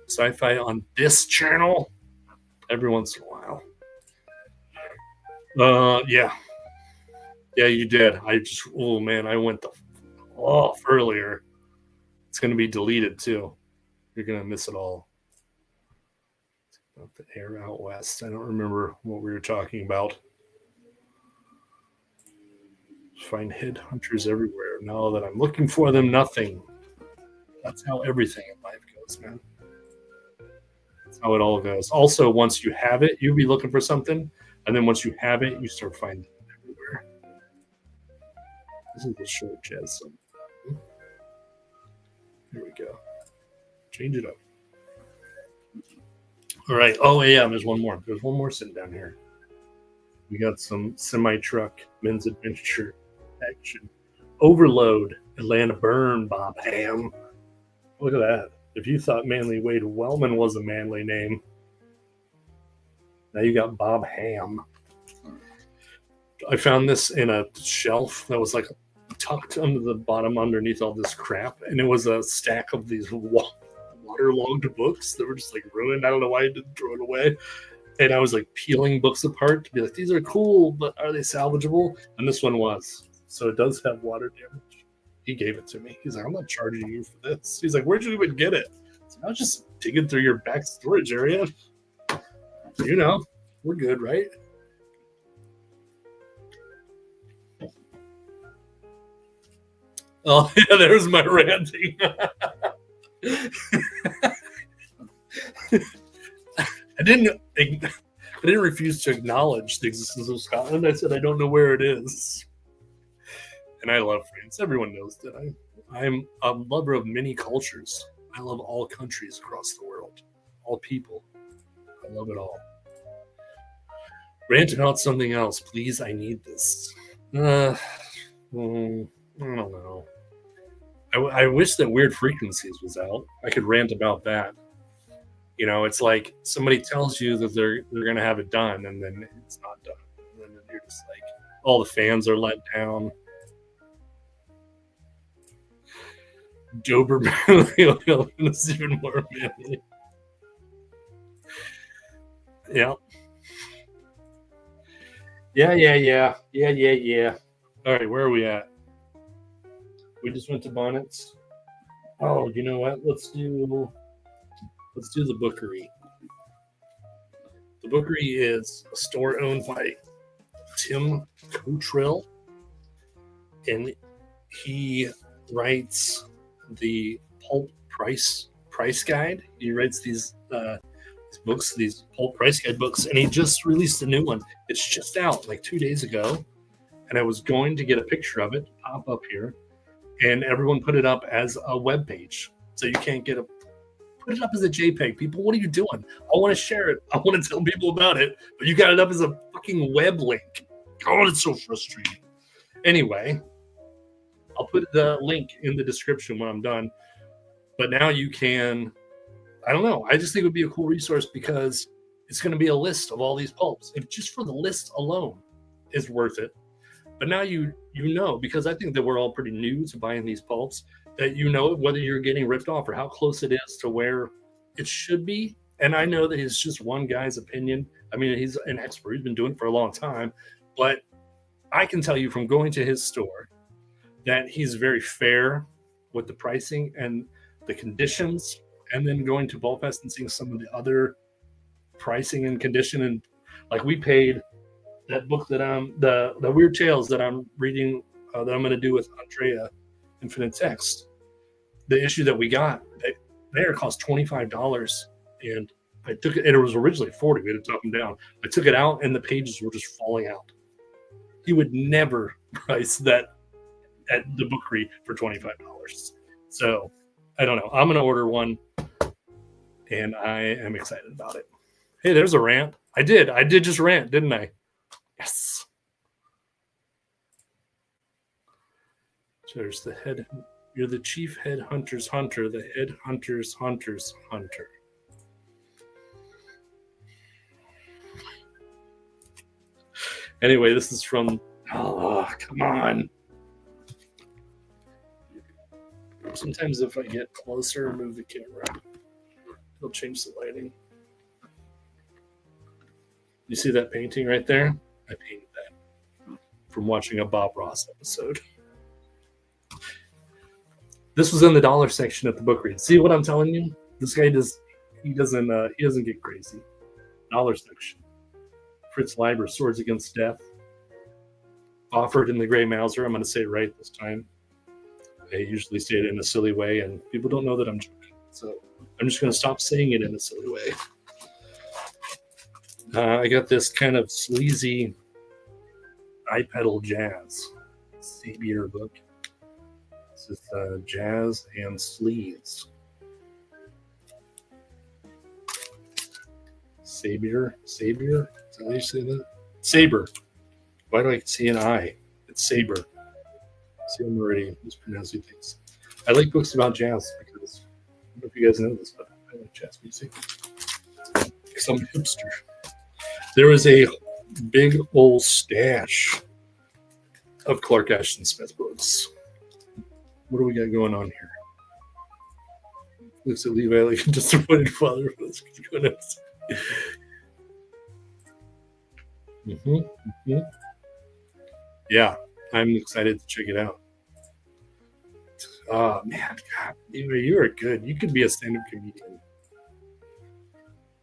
Sci-fi on this channel every once in a while. Yeah, you did. I went off earlier. It's going to be deleted too. You're going to miss it all. About the air out west. I don't remember what we were talking about. Find headhunters everywhere. Now that I'm looking for them, nothing. That's how everything in life goes, man. That's how it all goes. Also, once you have it, you'll be looking for something, and then once you have it, you start finding it everywhere. This is the short jazz song. Here we go. Change it up. All right. Oh, yeah, there's one more. There's one more sitting down here. We got some semi-truck men's adventure action. Overload, Atlanta Burn, Bob Ham. Look at that. If you thought Manly Wade Wellman was a manly name, now you got Bob Ham. I found this in a shelf that was like tucked under the bottom underneath all this crap, and it was a stack of these waterlogged books that were just like ruined. I don't know why I didn't throw it away. And I was like peeling books apart to be like, these are cool, but are they salvageable? And this one was. So it does have water damage. He gave it to me. He's like, I'm not charging you for this. He's like, where'd you even get it? So I was just digging through your back storage area. You know, we're good, right? Oh, yeah, there's my ranting. I didn't refuse to acknowledge the existence of Scotland. I said I don't know where it is. And I love France. Everyone knows that I'm a lover of many cultures. I love all countries across the world, all people. I love it all. Rant about something else, please. I need this. I don't know. I wish that Weird Frequencies was out. I could rant about that. You know, it's like somebody tells you that they're going to have it done, and then it's not done. And then you're just like, all the fans are let down. Doberman is even more manly. Yeah. Yeah. All right, where are we at? We just went to Bonnets. Oh, you know what? Let's do the Bookery. The Bookery is a store owned by Tim Cottrell, and he writes the pulp price guide. He writes these books, these pulp price guide books, and he just released a new one. It's just out like 2 days ago, and I was going to get a picture of it to pop up here, and everyone put it up as a web page, so you can't put it up as a JPEG. People, what are you doing? I want to share it. I want to tell people about it, but you got it up as a fucking web link. God, it's so frustrating. Anyway, I'll put the link in the description when I'm done. But now you can, I don't know. I just think it would be a cool resource because it's going to be a list of all these pulps. If just for the list alone is worth it. But now you know, because I think that we're all pretty new to buying these pulps, that you know whether you're getting ripped off or how close it is to where it should be. And I know that it's just one guy's opinion. I mean, he's an expert. He's been doing it for a long time. But I can tell you from going to his store that he's very fair with the pricing and the conditions, and then going to Bulfest and seeing some of the other pricing and condition. And like we paid that book that the Weird Tales that I'm reading, that I'm going to do with Andrea, Infinite Text. The issue that we got there cost $25, and I took it. And it was originally $40. We had to talk them down. I took it out, and the pages were just falling out. He would never price that at the Bookery for $25. So I don't know. I'm going to order one, and I am excited about it. Hey, there's a rant. I did just rant, didn't I? Yes. So there's the head. You're the chief head hunter's hunter, the head hunter's hunter's hunter. Anyway, this is from Oh, come on. Sometimes if I get closer and move the camera, it'll change the lighting. You see that painting right there? I painted that from watching a Bob Ross episode. This was in the dollar section at the book read. See what I'm telling you? This guy doesn't get crazy. Dollar section. Fritz Leiber, Swords Against Death. Offered in the Gray Mauser. I'm going to say it right this time. I usually say it in a silly way, and people don't know that I'm joking. So I'm just going to stop saying it in a silly way. I got this kind of sleazy I Pedal Jazz Sabier book. This is Jazz and Sleaze. Sabier? Is that how you say that? Saber. Why do I see an I? It's Saber. See, I'm already mispronouncing things. I like books about jazz because I don't know if you guys know this, but I like jazz music. Because I'm a hipster. There is a big old stash of Clark Ashton Smith books. What do we got going on here? Looks at Levi like a disappointed father. Yeah, I'm excited to check it out. Oh man, God, you are good. You could be a stand-up comedian.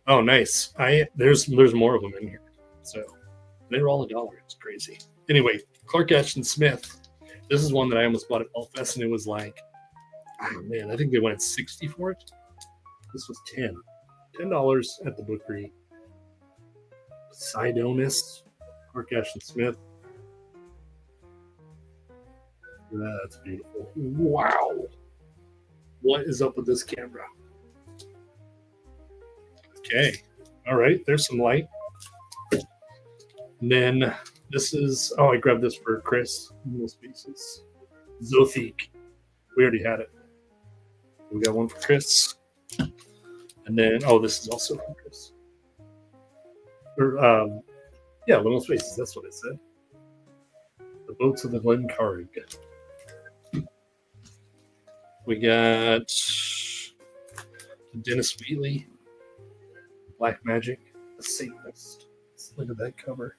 Oh, nice. There's more of them in here. So they're all $1. It's crazy. Anyway, Clark Ashton Smith. This is one that I almost bought at Fall Fest, and it was like, oh man, I think they went 60 for it. This was $10 at the Bookery. Sidonist, Clark Ashton Smith. That's beautiful. Wow. What is up with this camera? Okay. All right. There's some light. And then this is, I grabbed this for Chris. Most pieces. Zothique. We already had it. We got one for Chris. And then, this is also for Chris. Little Spaces. That's what it said. The Boats of the Glencarrig. We got Dennis Wheatley, Black Magic, The Satanist. Look at that cover.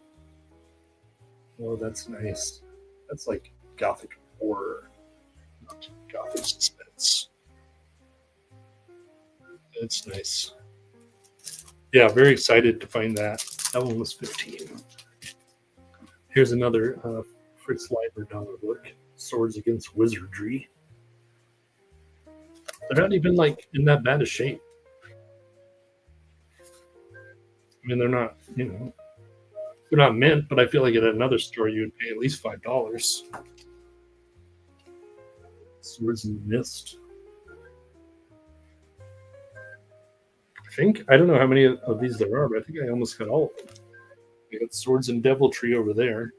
Oh, that's nice. That's like gothic horror, not gothic suspense. It's nice. Yeah, very excited to find that. That one was $15. Here's another Fritz Leiber dollar book, Swords Against Wizardry. They're not even like in that bad a shape. I mean, they're not, they're not mint, but I feel like at another store you would pay at least $5. Swords in the Mist. I don't know how many of these there are, but I think I almost got all of them. We got Swords and Deviltry over there.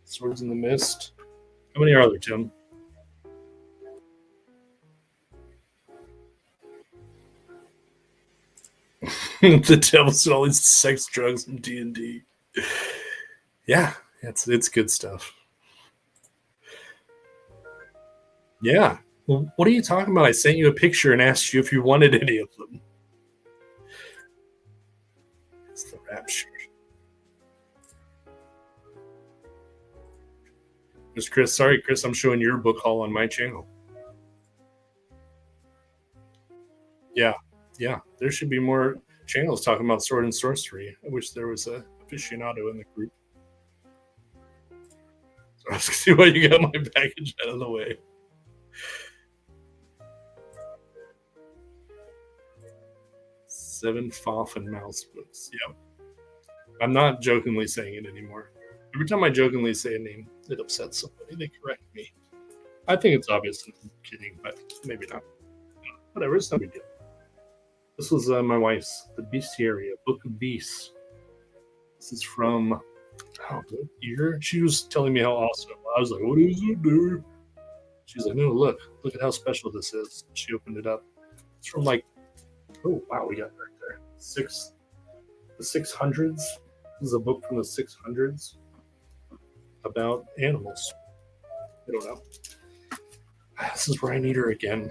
Swords in the Mist. How many are there, Tim? The Devil's and all these sex, drugs, and D&D. Yeah, it's good stuff. Yeah. Well, what are you talking about? I sent you a picture and asked you if you wanted any of them. It's the Rapture. Miss Chris, sorry, Chris, I'm showing your book haul on my channel. Yeah. There should be more channels talking about sword and sorcery. I wish there was a aficionado in the group. So I was see why you got my package out of the way. Seven Foff and Mouse books. Yep. I'm not jokingly saying it anymore. Every time I jokingly say a name, it upsets somebody. They correct me. I think it's obvious I'm kidding, but maybe not. Whatever, it's no big deal. This was my wife's, The Bestiaria, Book of Beasts. This is from, what year? She was telling me how awesome it was. I was like, what is it, dude? She's like, no, look at how special this is. She opened it up. It's from like, oh, wow, we got it right there. The 600s. This is a book from the 600s. about animals. I don't know. This is where I need her again.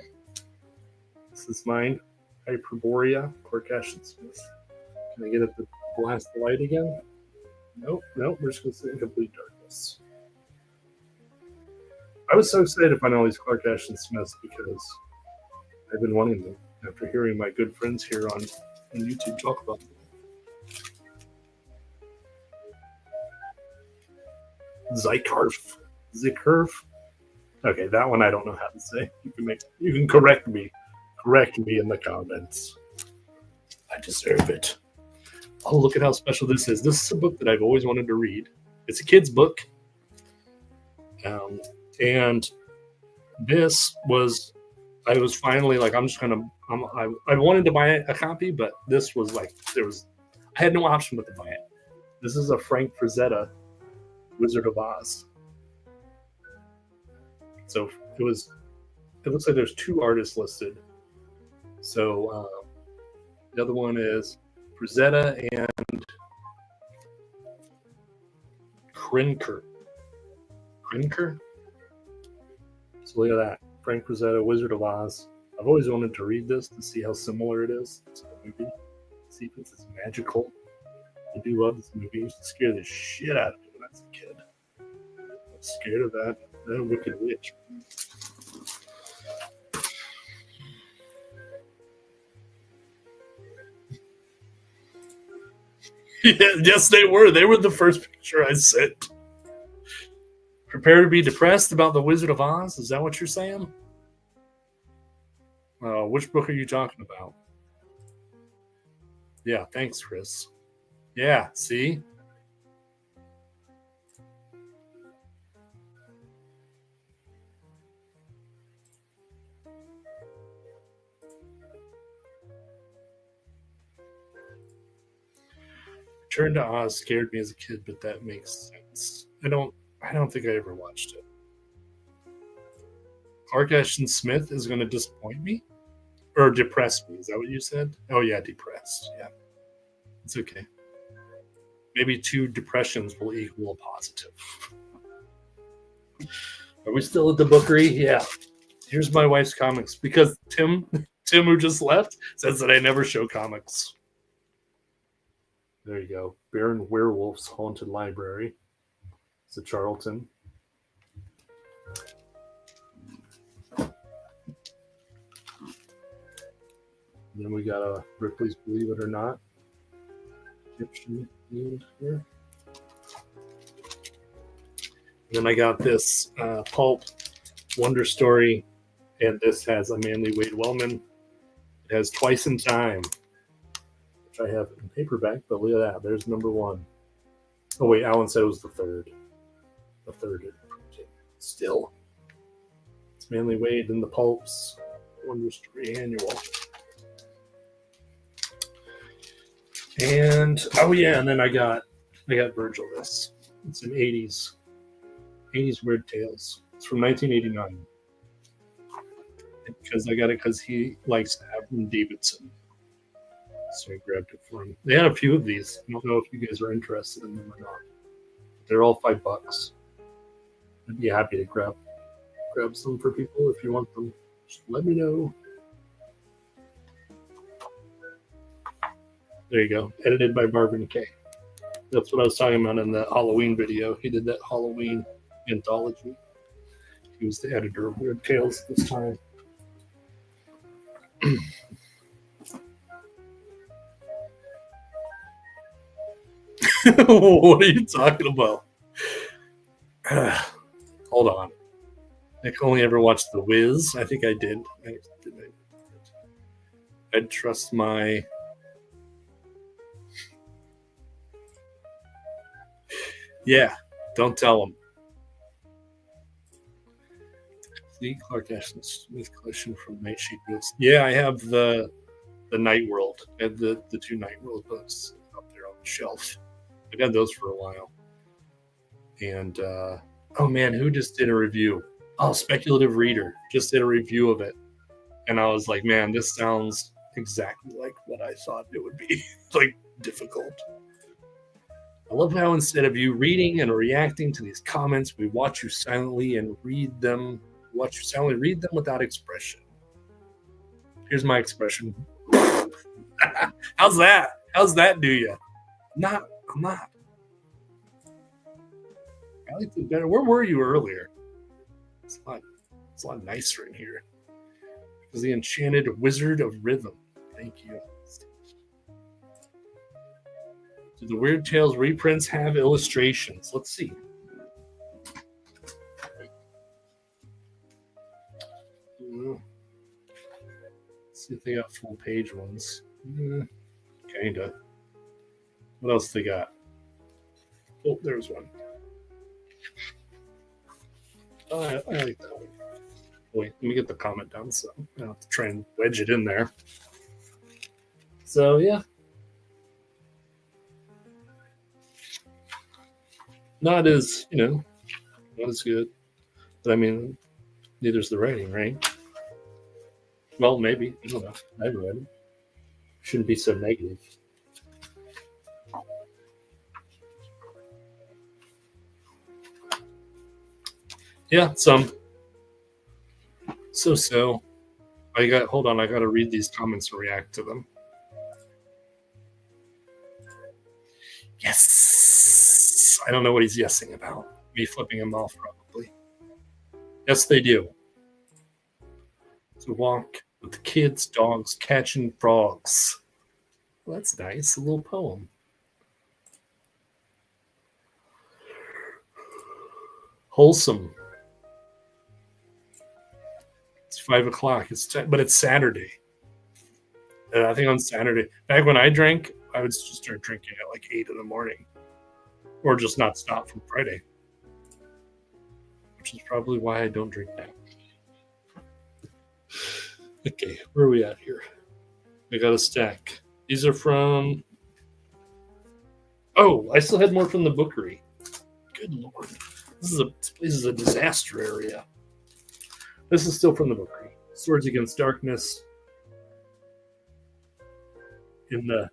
This is mine. Hyperborea, Clark Ashton Smith. Can I get it to blast the light again? Nope. We're just going to sit in complete darkness. I was so excited to find all these Clark Ashton Smiths because I've been wanting them after hearing my good friends here on YouTube talk about them. Zikarf. Okay, that one I don't know how to say. You can correct me. Correct me in the comments. I deserve it. Oh, look at how special this is. This is a book that I've always wanted to read. It's a kid's book. And this was, I was finally like, I wanted to buy a copy, but this was like, I had no option but to buy it. This is a Frank Frazetta Wizard of Oz. So it looks like there's 2 artists listed. So the other one is Frazetta and Krenker. So look at that. Frank Frazetta, Wizard of Oz. I've always wanted to read this to see how similar it is to the movie. See if it's magical. I do love this movie. It used to scare the shit out of me when I was a kid. I was scared of that wicked witch. Yes, they were. They were the first picture I sent. Prepare to be depressed about the Wizard of Oz? Is that what you're saying? Which book are you talking about? Yeah, thanks, Chris. Yeah, see? Return to Oz scared me as a kid, but that makes sense. I don't think I ever watched it. Clark Ashton Smith is going to disappoint me? Or depress me. Is that what you said? Oh, yeah, depressed. Yeah. It's okay. Maybe 2 depressions will equal a positive. Are we still at the bookery? Yeah. Here's my wife's comics. Because Tim, who just left, says that I never show comics. There you go. Baron Werewolf's Haunted Library. It's a Charlton. And then we got a Ripley's Believe It or Not. Egyptian here. And then I got this pulp Wonder Story, and this has a Manly Wade Wellman. It has Twice in Time, which I have in paperback, but look at that. There's number 1. Oh, wait, Alan said it was the 3rd. The 3rd printing. Still. It's Manly Wade and the Pulps Wonder Story Annual. And oh yeah, and then I got Virgil this. It's an 80s Weird Tales. It's from 1989. Because I got it because he likes Abram Davidson. So I grabbed it for him. They had a few of these. I don't know if you guys are interested in them or not. They're all $5. I'd be happy to grab some for people if you want them. Just let me know. There you go. Edited by Marvin Kaye. That's what I was talking about in the Halloween video. He did that Halloween anthology. He was the editor of Weird Tales this time. What are you talking about? Hold on. I only ever watched The Wiz. I think I did. I'd trust my... Yeah, don't tell them. See, Clark Ashton Smith collection from Nightshade Books. Yeah, I have the Night World. I have the 2 Night World books up there on the shelf. I've had those for a while. And, oh man, who just did a review? Oh, Speculative Reader just did a review of it. And I was like, man, this sounds exactly like what I thought it would be. Like, difficult. I love how instead of you reading and reacting to these comments, we watch you silently and read them. Watch you silently read them without expression. Here's my expression. How's that? How's that do you? I'm not. I like it better. Where were you earlier? It's a lot nicer in here. Because the Enchanted Wizard of Rhythm. Thank you. Do the Weird Tales reprints have illustrations? Let's see. Let's see if they got full page ones. Kinda. What else they got? Oh, there's one. Oh, I like that one. Wait, let me get the comment down so I'll have to try and wedge it in there. So, yeah. Not as, not as good. But I mean, neither's the writing, right? Well, maybe. I don't know. I haven't read it. Shouldn't be so negative. Yeah, some. So. Hold on, I gotta read these comments and react to them. Yes! I don't know what he's yesing about. Me flipping him off, probably. Yes, they do. To walk with the kids, dogs, catching frogs. Well, that's nice. A little poem. Wholesome. It's 5 o'clock. But it's Saturday. And I think on Saturday, back when I drank, I would just start drinking at like 8 in the morning. Or just not stop from Friday. Which is probably why I don't drink now. Okay, where are we at here? I got a stack. These are from... Oh, I still had more from the Bookery. Good Lord. This place is a disaster area. This is still from the Bookery. Swords Against Darkness. In the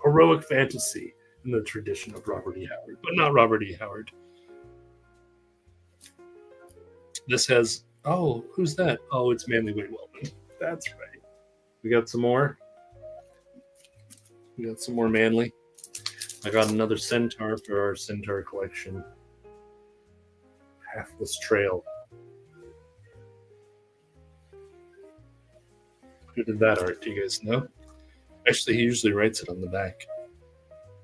heroic fantasy in the tradition of Robert E. Howard. But not Robert E. Howard. This has... Oh, who's that? Oh, it's Manly Wade Wellman. That's right. We got some more. We got some more Manly. I got another Centaur for our Centaur collection. Pathless Trail. Who did that art? Do you guys know? Actually, he usually writes it on the back.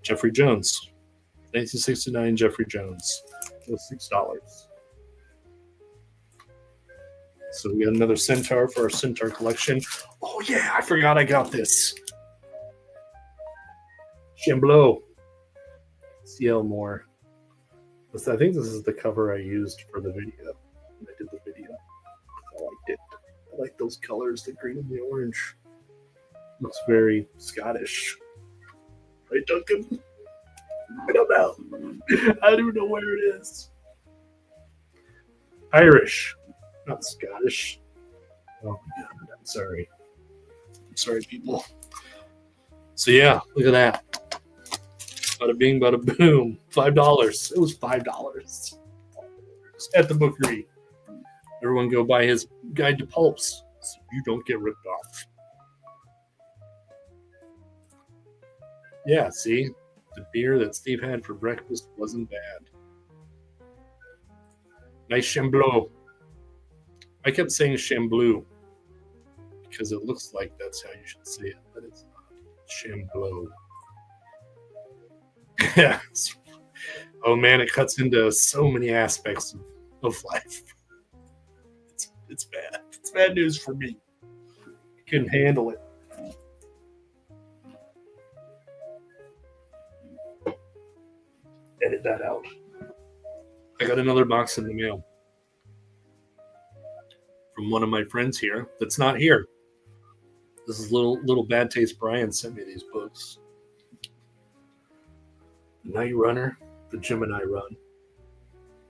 Jeffrey Jones. 1969 Jeffrey Jones. It was $6. So we got another Centaur for our Centaur collection. Oh yeah, I forgot I got this. Chamblot. C.L. Moore. I think this is the cover I used for the video. When I did the video. I liked it. I like those colors, the green and the orange. Looks very Scottish. Right, Duncan? I don't know. I don't know where it is. Irish. Not Scottish. Oh my god, I'm sorry. I'm sorry, people. So yeah, look at that. Bada bing, bada boom. $5. It was $5 at the Bookery. Everyone go buy his guide to PULPS so you don't get ripped off. Yeah, see? The beer that Steve had for breakfast wasn't bad. Nice Chamblot. I kept saying Chamblot because it looks like that's how you should say it, but it's not. Chamblot. Yeah. Oh man, it cuts into so many aspects of life. It's bad. It's bad news for me. I couldn't handle it. Edit that out. I got another box in the mail from one of my friends here that's not here. This is little Bad Taste Brian sent me these books. Night Runner, the Gemini Run.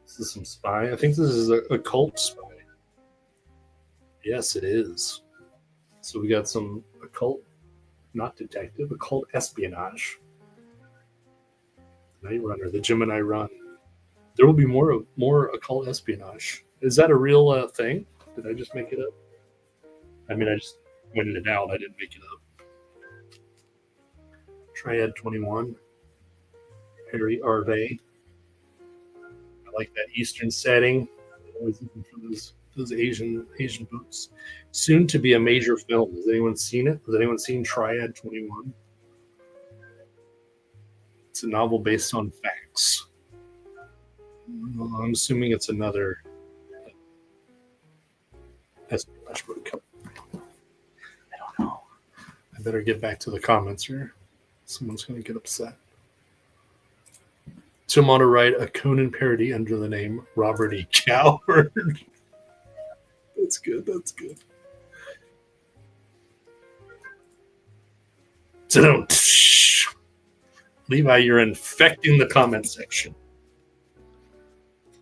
This is some spy. I think this is a cult spy. Yes, it is. So we got some occult, not detective, occult espionage. Night Runner, the Gemini Run. There will be more occult espionage. Is that a real thing? Did I just make it up? I mean, I just pointed it out. I didn't make it up. Triad 21. Harry Harvey. I like that Eastern setting. Always looking for those Asian books. Soon to be a major film. Has anyone seen it? Has anyone seen Triad 21? It's a novel based on facts. I'm assuming it's another espionage book. I don't know. I better get back to the comments here. Someone's going to get upset. So I'm on to write a Conan parody under the name Robert E. Coward. That's good. That's good. So, Levi, you're infecting the comment section.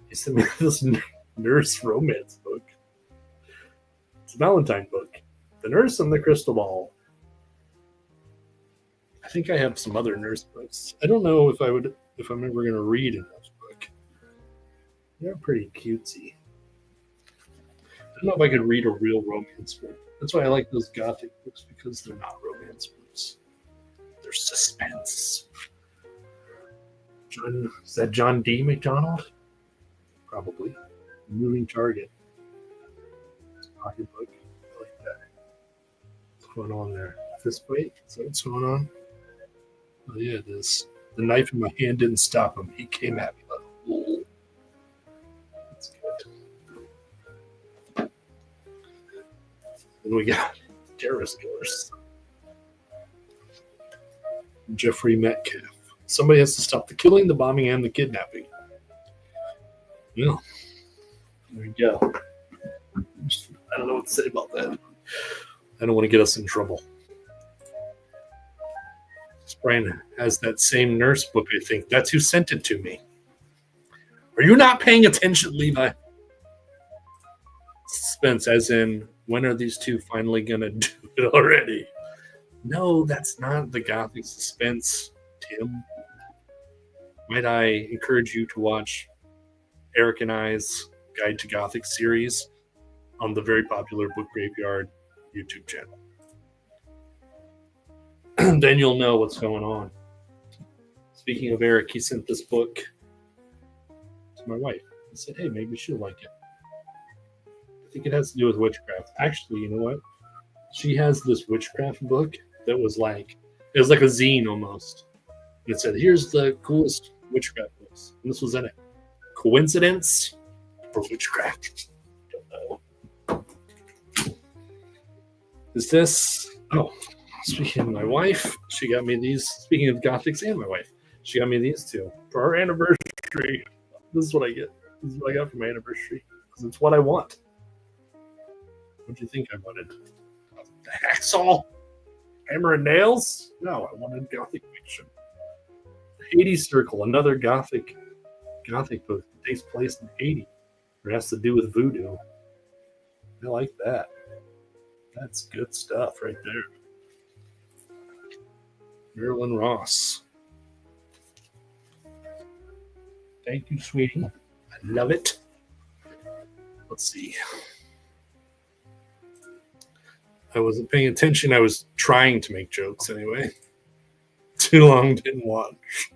You sent me this nurse romance book. It's a Valentine book. The Nurse and the Crystal Ball. I think I have some other nurse books. I don't know if I'm ever going to read a nurse book. They're pretty cutesy. I don't know if I could read a real romance book. That's why I like those gothic books, because they're not romance books. They're suspense. Is that John D. McDonald? Probably. Moving Target. Pocketbook. I like that. What's going on there? Fist fight? Is that what's going on? Oh yeah, it is. The knife in my hand didn't stop him. He came at me like a fool. That's good. And we got Terrorist Killers. Jeffrey Metcalf. Somebody has to stop the killing, the bombing, and the kidnapping. Well, there you go. I don't know what to say about that. I don't want to get us in trouble. Brian has that same nurse book, I think. That's who sent it to me. Are you not paying attention, Levi? Suspense, as in, when are these two finally going to do it already? No, that's not the Gothic suspense, Tim. Might I encourage you to watch Eric and I's Guide to Gothic series on the very popular Book Graveyard YouTube channel. Then you'll know what's going on. Speaking of Eric, he sent this book to my wife. He said, hey, maybe she'll like it. I think it has to do with witchcraft. Actually, you know what? She has this witchcraft book that was like, it was like a zine almost. And it said, here's the coolest witchcraft books. And this was in it. Coincidence or witchcraft? Don't know. Is this... Oh, speaking of my wife, she got me these. Speaking of Gothics and my wife, she got me these two for our anniversary. This is what I get. This is what I got for my anniversary. Because it's what I want. What do you think I wanted? The Hacksaw? Hammer and Nails? No, I wanted Gothic fiction. Hades Circle, another Gothic book that takes place in Haiti. It has to do with voodoo. I like that. That's good stuff right there. Marilyn Ross. Thank you, sweetie. I love it. Let's see. I wasn't paying attention. I was trying to make jokes anyway. Too long, didn't watch.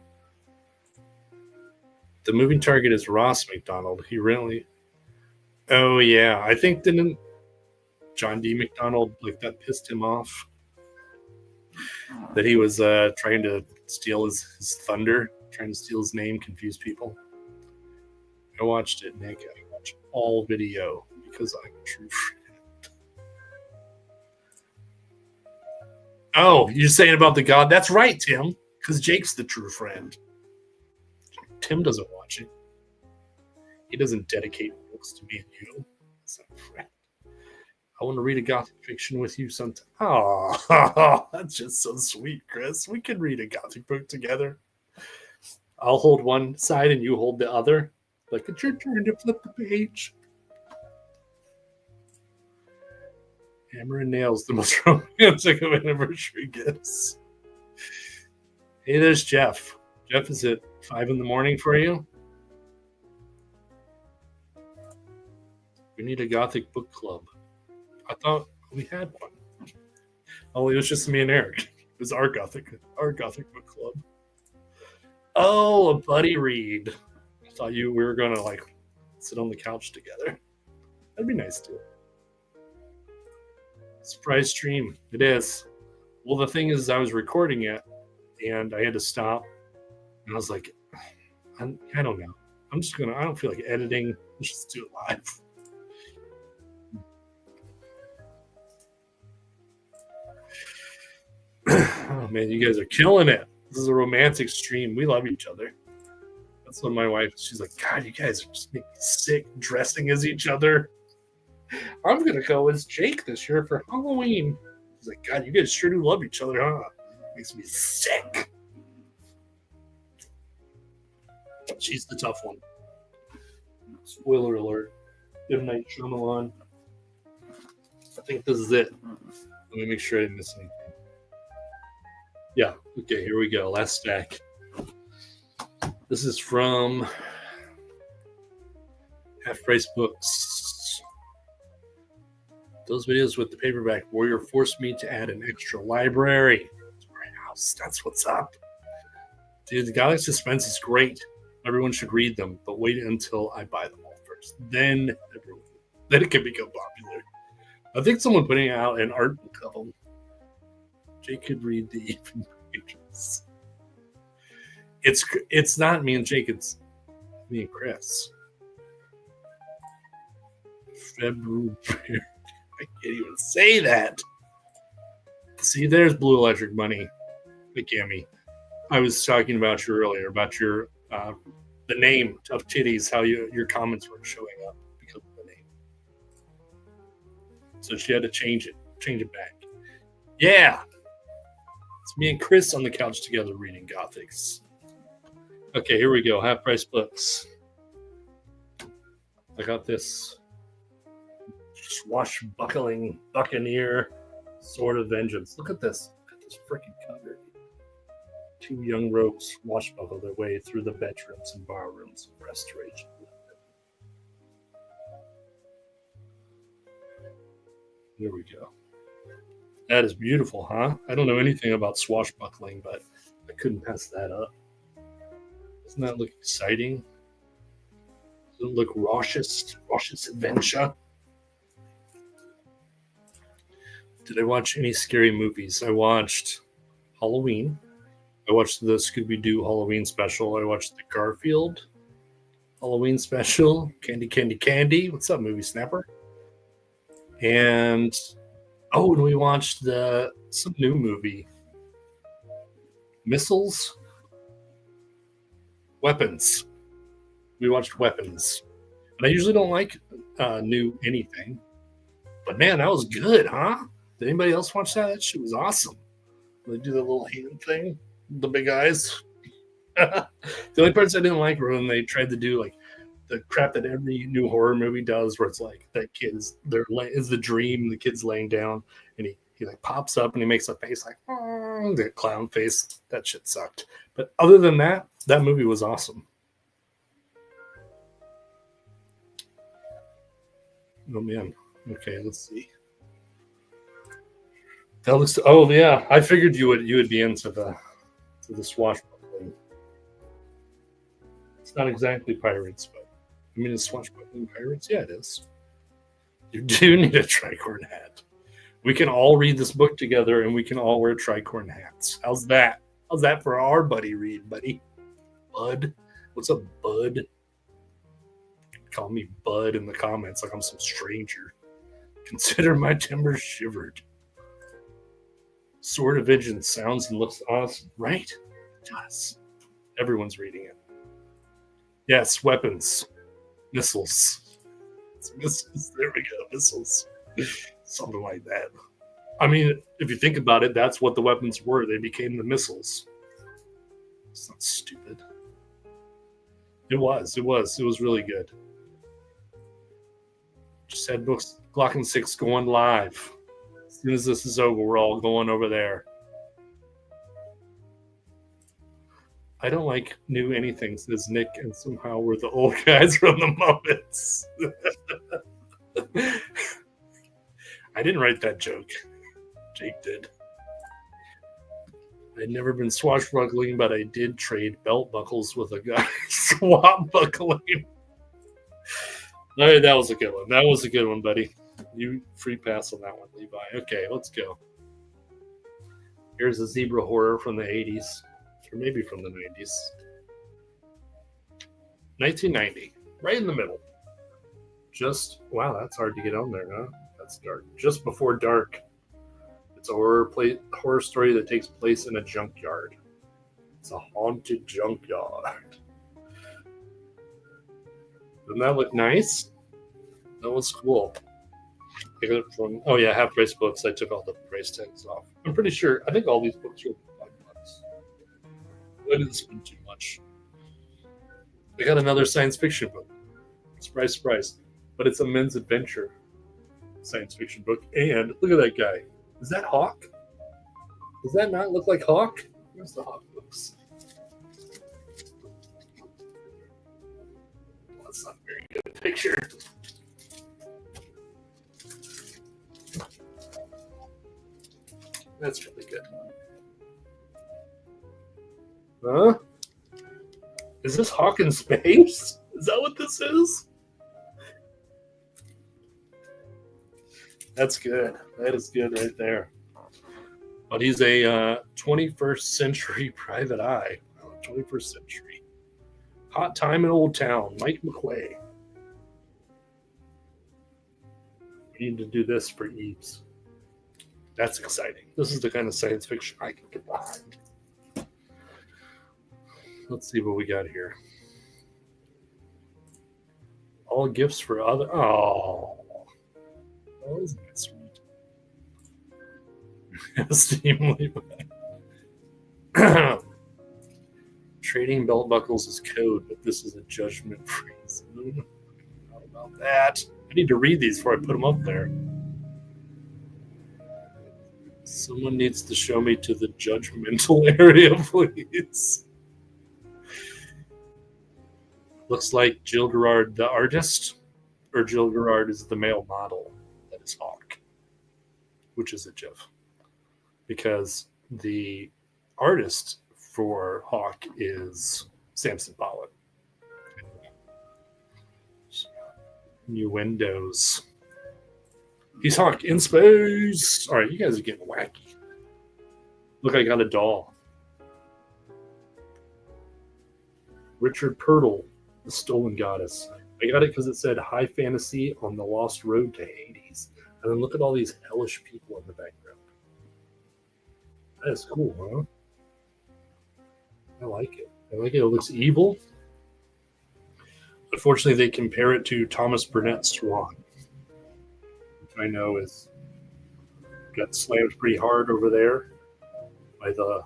The moving target is Ross McDonald. He really... Oh, yeah. I think didn't John D. McDonald, like, that pissed him off? That he was trying to steal his thunder, trying to steal his name, confuse people. I watched it, Nick. I watched all video because I'm a true friend. Oh, you're saying about the God? That's right, Tim, because Jake's the true friend. Tim doesn't watch it. He doesn't dedicate books to me and you. That's not a friend. I want to read a Gothic fiction with you sometime. Oh, that's just so sweet, Chris. We can read a Gothic book together. I'll hold one side and you hold the other. Like, it's your turn to flip the page. Hammer and Nails, the most romantic of anniversary gifts. Hey, there's Jeff. Jeff, is it 5 in the morning for you? We need a Gothic book club. I thought we had one. Oh, it was just me and Eric. It was our Gothic book club. Oh, a buddy read. I thought we were gonna like sit on the couch together. That'd be nice too. Surprise stream. It is. Well, the thing is, I was recording it and I had to stop. And I was like, I don't know. I don't feel like editing. Let's just do it live. Oh man, you guys are killing it. This is a romantic stream. We love each other. That's what my wife, she's like, God, you guys are just making me sick dressing as each other. I'm going to go as Jake this year for Halloween. She's like, God, you guys sure do love each other, huh? Makes me sick. She's the tough one. Spoiler alert. M. Night Shyamalan. I think this is it. Let me make sure I didn't miss anything. Yeah, okay, here we go. Last stack. This is from Half Price Books. Those videos with the paperback warrior forced me to add an extra library to my house. That's what's up. Dude, the Gothic Suspense is great. Everyone should read them, but wait until I buy them all first. Then it can become popular. I think someone putting out an art book of them. Jake could read the even pages. It's not me and Jake, it's me and Chris. February. I can't even say that. See, there's Blue Electric Money. Hey, Cammy. I was talking about you earlier, about your the name of Titties, how your comments weren't showing up because of the name. So she had to change it back. Yeah. It's me and Chris on the couch together reading Gothics. Okay, here we go. Half Price Books. I got this swashbuckling buccaneer Sword of Vengeance. Look at this. Look at this freaking cover. Two young rogues swashbuckle their way through the bedrooms and bar rooms of Restoration. Here we go. That is beautiful, huh? I don't know anything about swashbuckling, but I couldn't pass that up. Doesn't that look exciting? Doesn't it look raucous adventure? Did I watch any scary movies? I watched Halloween. I watched the Scooby-Doo Halloween special. I watched the Garfield Halloween special. Candy. What's up, Movie Snapper? And we watched some new movie. Missiles? Weapons. We watched Weapons. And I usually don't like new anything. But man, that was good, huh? Did anybody else watch that? That shit was awesome. They do the little hand thing, the big eyes. The only parts I didn't like were when they tried to do like the crap that every new horror movie does, where it's like that kid is the dream, the kid's laying down, and he like pops up and he makes a face like the clown face. That shit sucked. But other than that, that movie was awesome. Oh man. Okay, let's see. That looks. Oh yeah, I figured you would be into the swashbuckling. It's not exactly pirates, but I mean, it's swashbuckling pirates. Yeah, it is. You do need a tricorn hat. We can all read this book together, and we can all wear tricorn hats. How's that? How's that for our buddy read, buddy? Bud, what's up, Bud? Call me Bud in the comments like I'm some stranger. Consider my timbers shivered. Sword of Vengeance sounds and looks awesome, right? It does. Everyone's reading it. Yes, weapons. Missiles. It's missiles. There we go. Missiles. Something like that. I mean, if you think about it, that's what the weapons were. They became the missiles. It's not stupid. It was really good. Just had books Glock and 6 going live. As soon as this is over, we're all going over there. I don't like new anything, says Nick, and somehow we're the old guys from the Muppets. I didn't write that joke. Jake did. I'd never been swashbuckling, but I did trade belt buckles with a guy swap buckling. All right, that was a good one. That was a good one, buddy. You free pass on that one, Levi. Okay, let's go. Here's a zebra horror from the 80s, or maybe from the 90s. 1990, right in the middle. Just, wow, that's hard to get on there, huh? That's dark. Just before dark. It's a horror story that takes place in a junkyard. It's a haunted junkyard. Doesn't that look nice? That was cool. I got it from, oh yeah, Half Price Books. I took all the price tags off. I'm pretty sure, I think all these books were $5. I didn't spend too much. I got another science fiction book. Surprise, surprise. But it's a men's adventure science fiction book. And look at that guy. Is that Hawk? Does that not look like Hawk? Where's the Hawk books? Well, that's not a very good picture. That's really good. Huh? Is this Hawk in space? Is that what this is? That's good. That is good right there. But he's a 21st century private eye. 21st century. Hot Time in Old Town. Mike McQuay. We need to do this for Eves. That's exciting. This is the kind of science fiction I can get behind. Let's see what we got here. All gifts for other. Oh, isn't that sweet? Steam Levi. Trading belt buckles is code, but this is a judgment-free zone. How about that? I need to read these before I put them up there. Someone needs to show me to the judgmental area, please. Looks like Jill Gerard, the artist, or Jill Gerard is the male model that is Hawk, which is a GIF. Because the artist for Hawk is Samson Pollitt. New windows. He's Hawk in space. All right, you guys are getting wacky. Look, I got a doll. Richard Purtle, the Stolen Goddess. I got it because it said high fantasy on the lost road to Hades. And then look at all these hellish people in the background. That is cool, huh? I like it. I like it. It looks evil. Unfortunately, they compare it to Thomas Burnett's Swan, which I know is got slammed pretty hard over there by the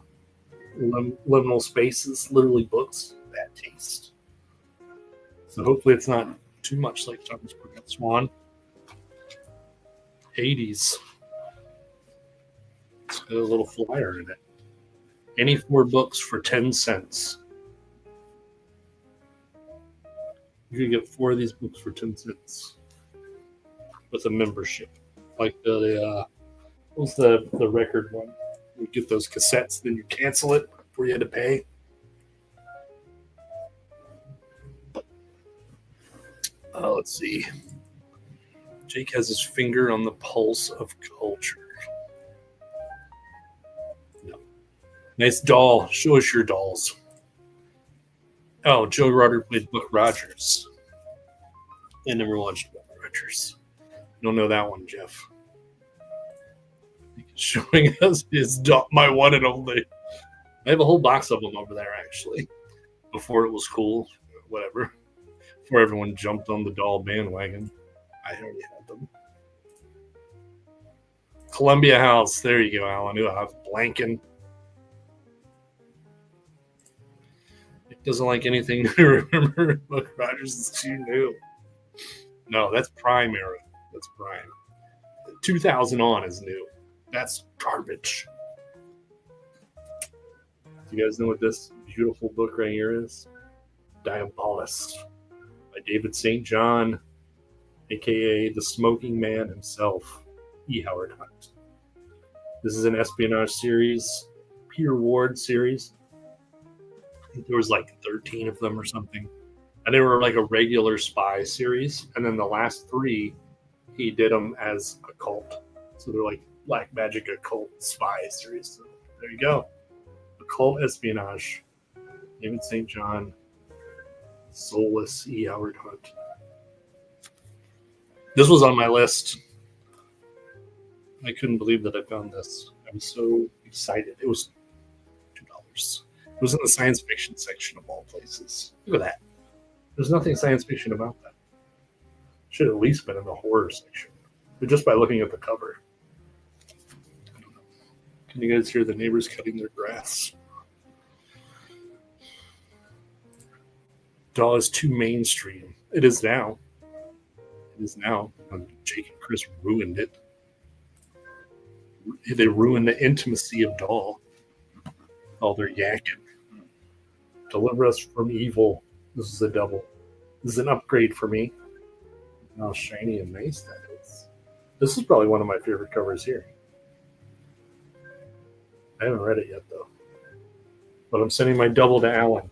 liminal spaces, literally books. Bad taste. So hopefully it's not too much like Thomas Burnett's Swan. Hades. It's got a little flyer in it. Any 4 books for 10 cents. You can get 4 of these books for 10 cents with a membership. Like what was the record one? You get those cassettes, then you cancel it before you had to pay. Let's see. Jake has his finger on the pulse of culture. No. Nice doll. Show us your dolls. Oh, Joe Rodder played Buck Rogers. I never watched Buck Rogers. You don't know that one, Jeff. He's showing us his doll, my one and only. I have a whole box of them over there, actually. Before it was cool, whatever. Before everyone jumped on the doll bandwagon. I already had them. Columbia House. There you go, Alan. I have Blanken. It doesn't like anything to remember. Buck Rogers is too new. No, that's Prime era. That's Prime. 2000 on is new. That's garbage. Do you guys know what this beautiful book right here is Diabolus by David St. John, aka the smoking man himself, E. Howard Hunt. This is an espionage series, Peter Ward series. I think there was like 13 of them or something. And they were like a regular spy series. And then the last 3, he did them as occult. So they're like black magic occult spy series. So there you go. Occult espionage. David St. John, soulless E. Howard Hunt. This was on my list. I couldn't believe that I found this. I was so excited. It was $2. It was in the science fiction section of all places. Look at that. There's nothing science fiction about that. Should have at least been in the horror section. But just by looking at the cover. I don't know. Can you guys hear the neighbors cutting their grass? Daw is too mainstream. It is now. It is now. Jake and Chris ruined it. They ruined the intimacy of Daw. All their yakking. Deliver us from evil. This is a double. This is an upgrade for me. How shiny and nice that is. This is probably one of my favorite covers here. I haven't read it yet, though. But I'm sending my double to Alan.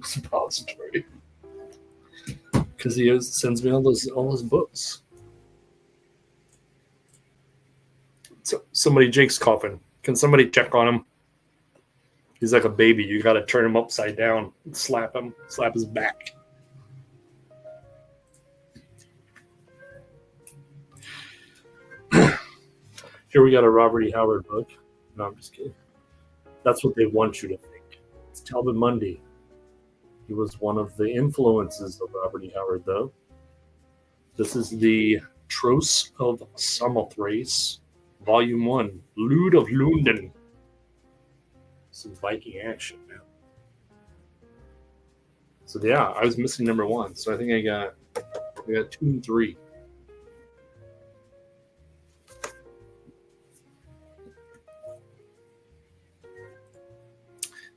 Suppository. Because he sends me all those books. So Jake's coughing. Can somebody check on him? He's like a baby. You got to turn him upside down and slap his back. Here we got a Robert E. Howard book. No, I'm just kidding. That's what they want you to think. It's Talbot Mundy. He was one of the influences of Robert E. Howard, though. This is the Tros of Samothrace, Volume 1, Lud of Lunden. Some Viking action, man. So yeah, I was missing number 1. So I think I got 2 and 3.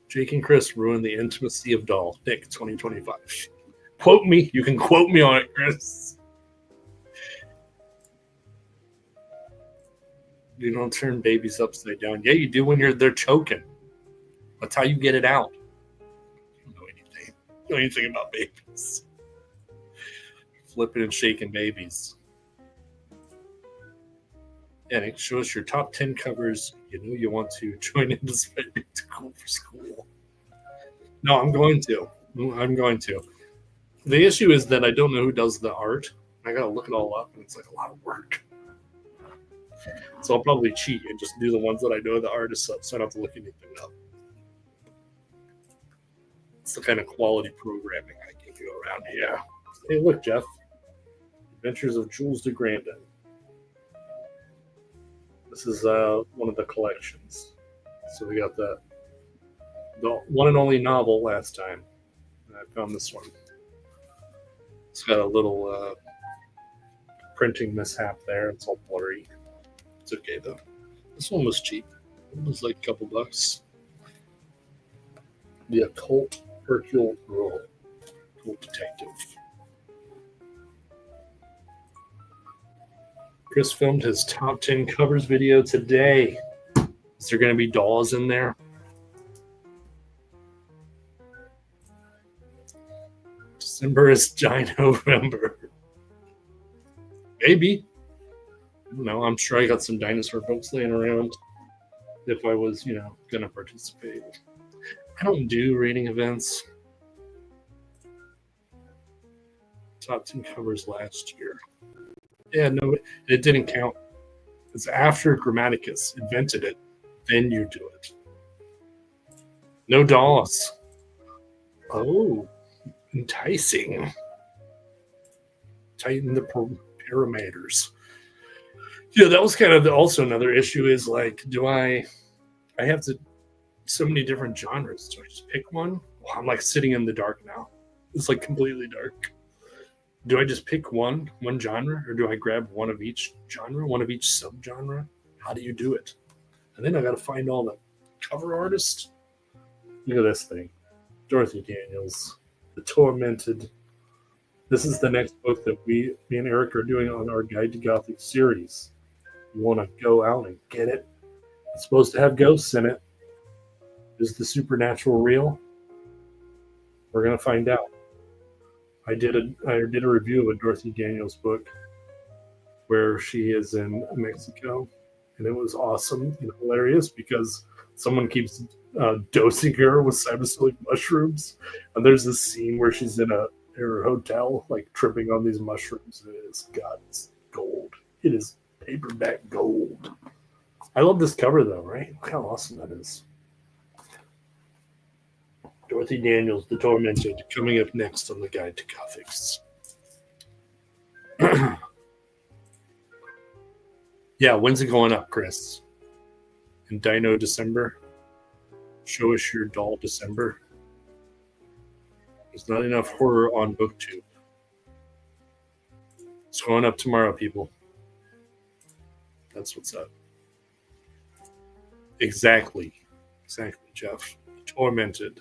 Jake and Chris ruined the intimacy of Daw. Nick, 2025. Quote me. You can quote me on it, Chris. You don't turn babies upside down. Yeah, you do when they're choking. That's how you get it out. You don't know anything. You don't know anything about babies. Flipping and shaking babies. Yeah, Nick, show us your top 10 covers you know you want to join in this to go for school. No, I'm going to. The issue is that I don't know who does the art. I got to look it all up, and it's like a lot of work. So I'll probably cheat and just do the ones that I know the artists up, so I don't have to look anything up. It's the kind of quality programming I give you around here. Hey, look, Jeff. Adventures of Jules de Grandin. This is one of the collections. So we got the one and only novel last time. And I found this one. It's got a little printing mishap there. It's all blurry. It's okay, though. This one was cheap. It was like a couple bucks. The Occult Hercule Poirot. Occult Detective. Chris filmed his top 10 covers video today. Is there going to be dolls in there? December is giant November. Maybe. I don't know. I'm sure I got some dinosaur books laying around if I was, going to participate. I don't do reading events. Top 10 covers last year. Yeah, no, it didn't count. It's after Grammaticus invented it, then you do it. No dolls. Oh, enticing. Tighten the parameters. Yeah, that was kind of also another issue is like, I have so many different genres. Do I just pick one? Well, I'm like sitting in the dark now. It's like completely dark. Do I just pick one genre, or do I grab one of each genre, one of each subgenre? How do you do it? And then I got to find all the cover artists. Look at this thing. Dorothy Daniels, The Tormented. This is the next book that me and Eric are doing on our Guide to Gothic series. You want to go out and get it. It's supposed to have ghosts in it. Is the supernatural real? We're gonna find out. I did a review of a Dorothy Daniels book where she is in Mexico, and it was awesome and hilarious because someone keeps dosing her with psilocybin mushrooms, and there's this scene where she's in her hotel, like tripping on these mushrooms, and it's gold. It is paperback gold. I love this cover though, right? Look how awesome that is. Dorothy Daniels, The Tormented, coming up next on the Guide to Gothics. Yeah, when's it going up, Chris? In Dino December? Show us your doll December. There's not enough horror on BookTube. It's going up tomorrow, people. That's what's up. Exactly, Jeff. Tormented.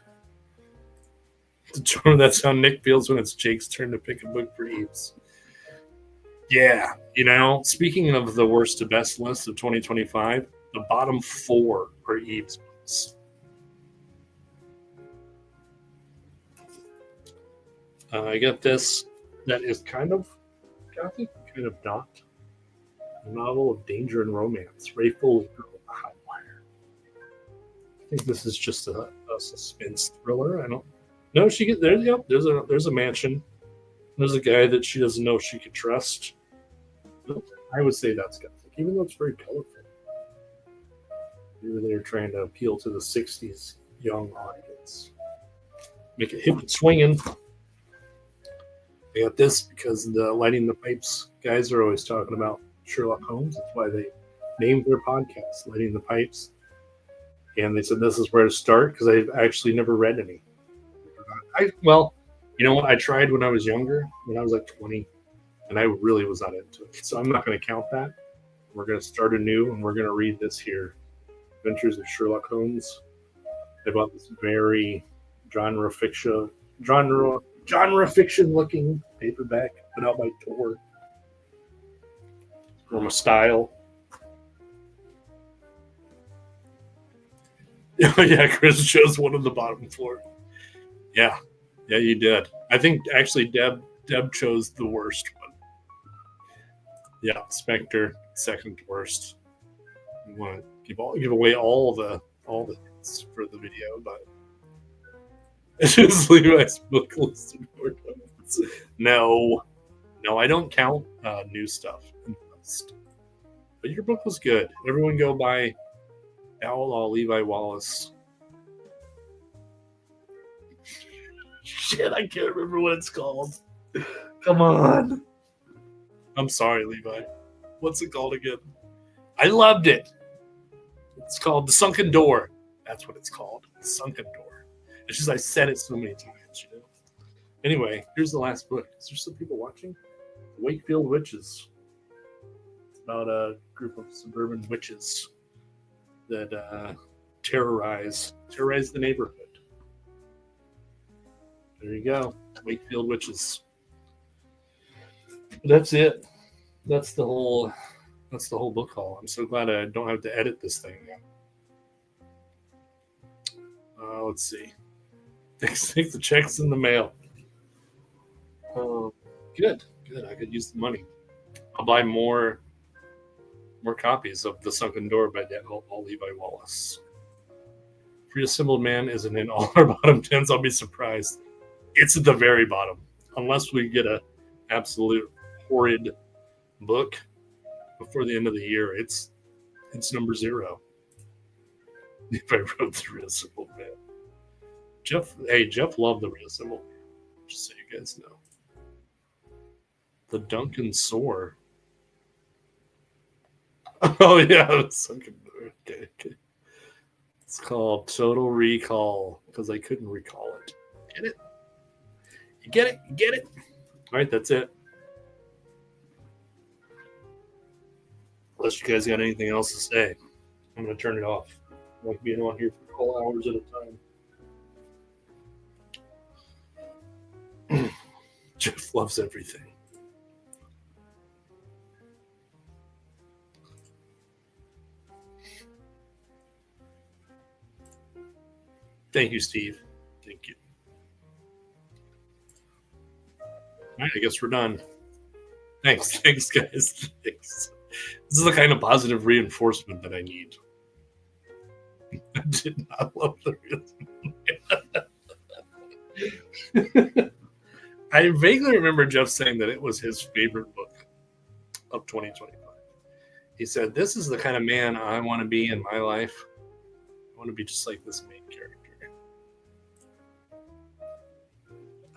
That's how Nick feels when it's Jake's turn to pick a book for Eves. Yeah, speaking of the worst to best list of 2025, the bottom 4 are Eves books. I got this that is kind of gothic, kind of not. A novel of danger and romance. Ray Foley, Girl with a Hot Wire. I think this is just a suspense thriller. I don't. No, she get there. Yep, there's a mansion. There's a guy that she doesn't know if she could trust. I would say that's gothic, even though it's very colorful. Maybe they're trying to appeal to the '60s young audience, make it hip and swinging. I got this because the Lighting the Pipes guys are always talking about Sherlock Holmes. That's why they named their podcast Lighting the Pipes. And they said this is where to start because I've actually never read any. Well, you know what? I tried when I was younger, when I was like 20, and I really was not into it. So I'm not going to count that. We're going to start anew, and we're going to read this here. Adventures of Sherlock Holmes. They bought this very genre fiction looking paperback put out by Tor. From a style. Yeah, Chris chose one on the bottom floor. Yeah, you did. I think actually Deb chose the worst one. Yeah, Spectre, second worst. We want to give away all the hits for the video, but it's just Levi's book list of more comments. No, I don't count new stuff in the list. But your book was good. Everyone go buy Outlaw Levi Wallace. Shit, I can't remember what it's called. Come on. I'm sorry, Levi. What's it called again? I loved it. It's called The Sunken Door. That's what it's called. The Sunken Door. It's just I said it so many times, Anyway, here's the last book. Is there some people watching? Wakefield Witches. It's about a group of suburban witches that terrorize the neighborhood. There you go. Wakefield Witches. That's it. That's the whole book haul. I'm so glad I don't have to edit this thing now. Let's see. Take the checks in the mail. Good. I could use the money. I'll buy more copies of The Sunken Door by Levi Wallace. Free Assembled Man isn't in all our bottom 10s. I'll be surprised. It's at the very bottom. Unless we get a absolute horrid book before the end of the year, it's number 0. If I wrote the Reassembled Man. Jeff loved the Reassembled Man. Just so you guys know. The Duncan Soar. Oh yeah, the Sunken Door. Okay. It's called Total Recall because I couldn't recall it. Get it? You get it? All right, that's it. Unless you guys got anything else to say, I'm going to turn it off. I like being on here for 12 hours at a time. Jeff loves everything. Thank you, Steve. Thank you. All right, I guess we're done. Thanks, guys. Thanks. This is the kind of positive reinforcement that I need. I did not love the real. I vaguely remember Jeff saying that it was his favorite book of 2025. He said, "This is the kind of man I want to be in my life. I want to be just like this main character."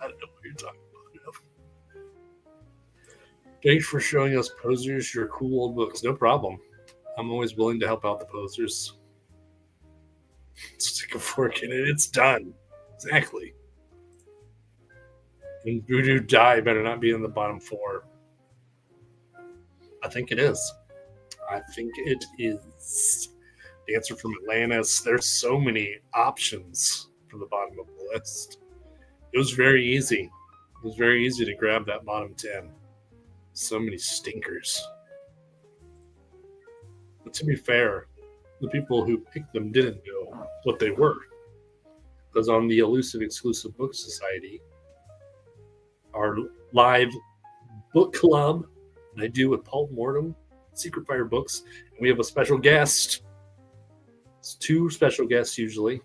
I don't know what you're talking about, Jeff. Thanks for showing us posers your cool old books. No problem. I'm always willing to help out the posers. Stick a fork in it. It's done. Exactly. And Voodoo Die better not be in the bottom 4. I think it is. I think it is. Dancer from Atlantis. There's so many options for the bottom of the list. It was very easy. It was very easy to grab that bottom 10. So many stinkers. But to be fair, the people who picked them didn't know what they were. Because on the Elusive Exclusive Book Society, our live book club that I do with Pulp Mortem, Secret Fire Books, and we have a special guest. It's 2 special guests usually.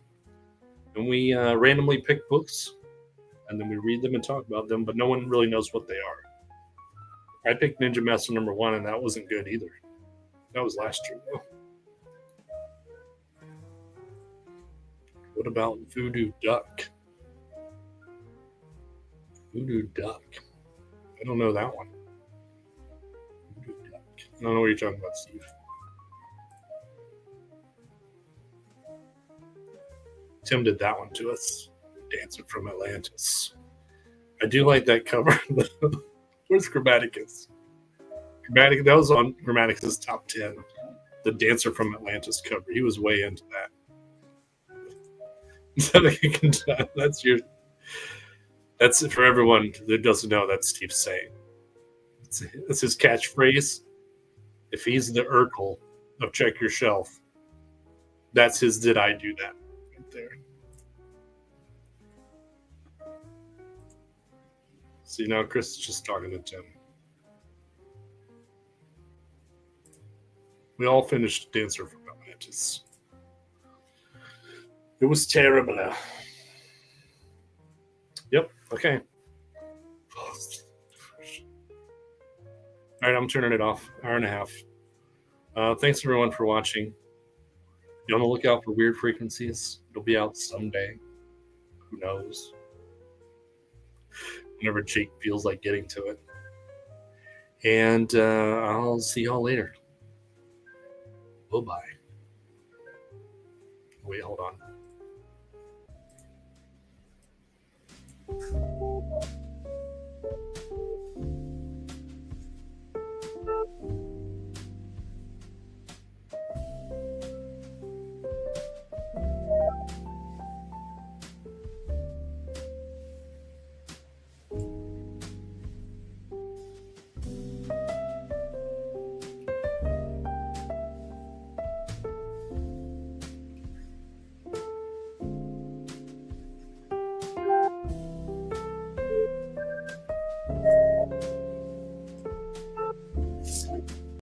And we randomly pick books, and then we read them and talk about them, but no one really knows what they are. I picked Ninja Master #1, and that wasn't good either. That was last year, though. What about Voodoo Duck? Voodoo Duck. I don't know that one. Voodoo Duck. I don't know what you're talking about, Steve. Tim did that one to us. Dancer from Atlantis. I do like that cover. Where's Grammaticus? That was on Grammaticus' top 10. The Dancer from Atlantis cover. He was way into that. That's for everyone that doesn't know. That's Steve saying. It's his catchphrase. If he's the Urkel of Check Your Shelf, that's his "Did I do that?" right there. See, now Chris is just talking to Tim. We all finished Dancer from Atlantis. It was terrible. Yep. Okay. All right, I'm turning it off. Hour and a half. Thanks everyone for watching. Be on the lookout for Weird Frequencies. It'll be out someday. Who knows? Whenever Jake feels like getting to it. And I'll see y'all later. Bye-bye. Wait, hold on.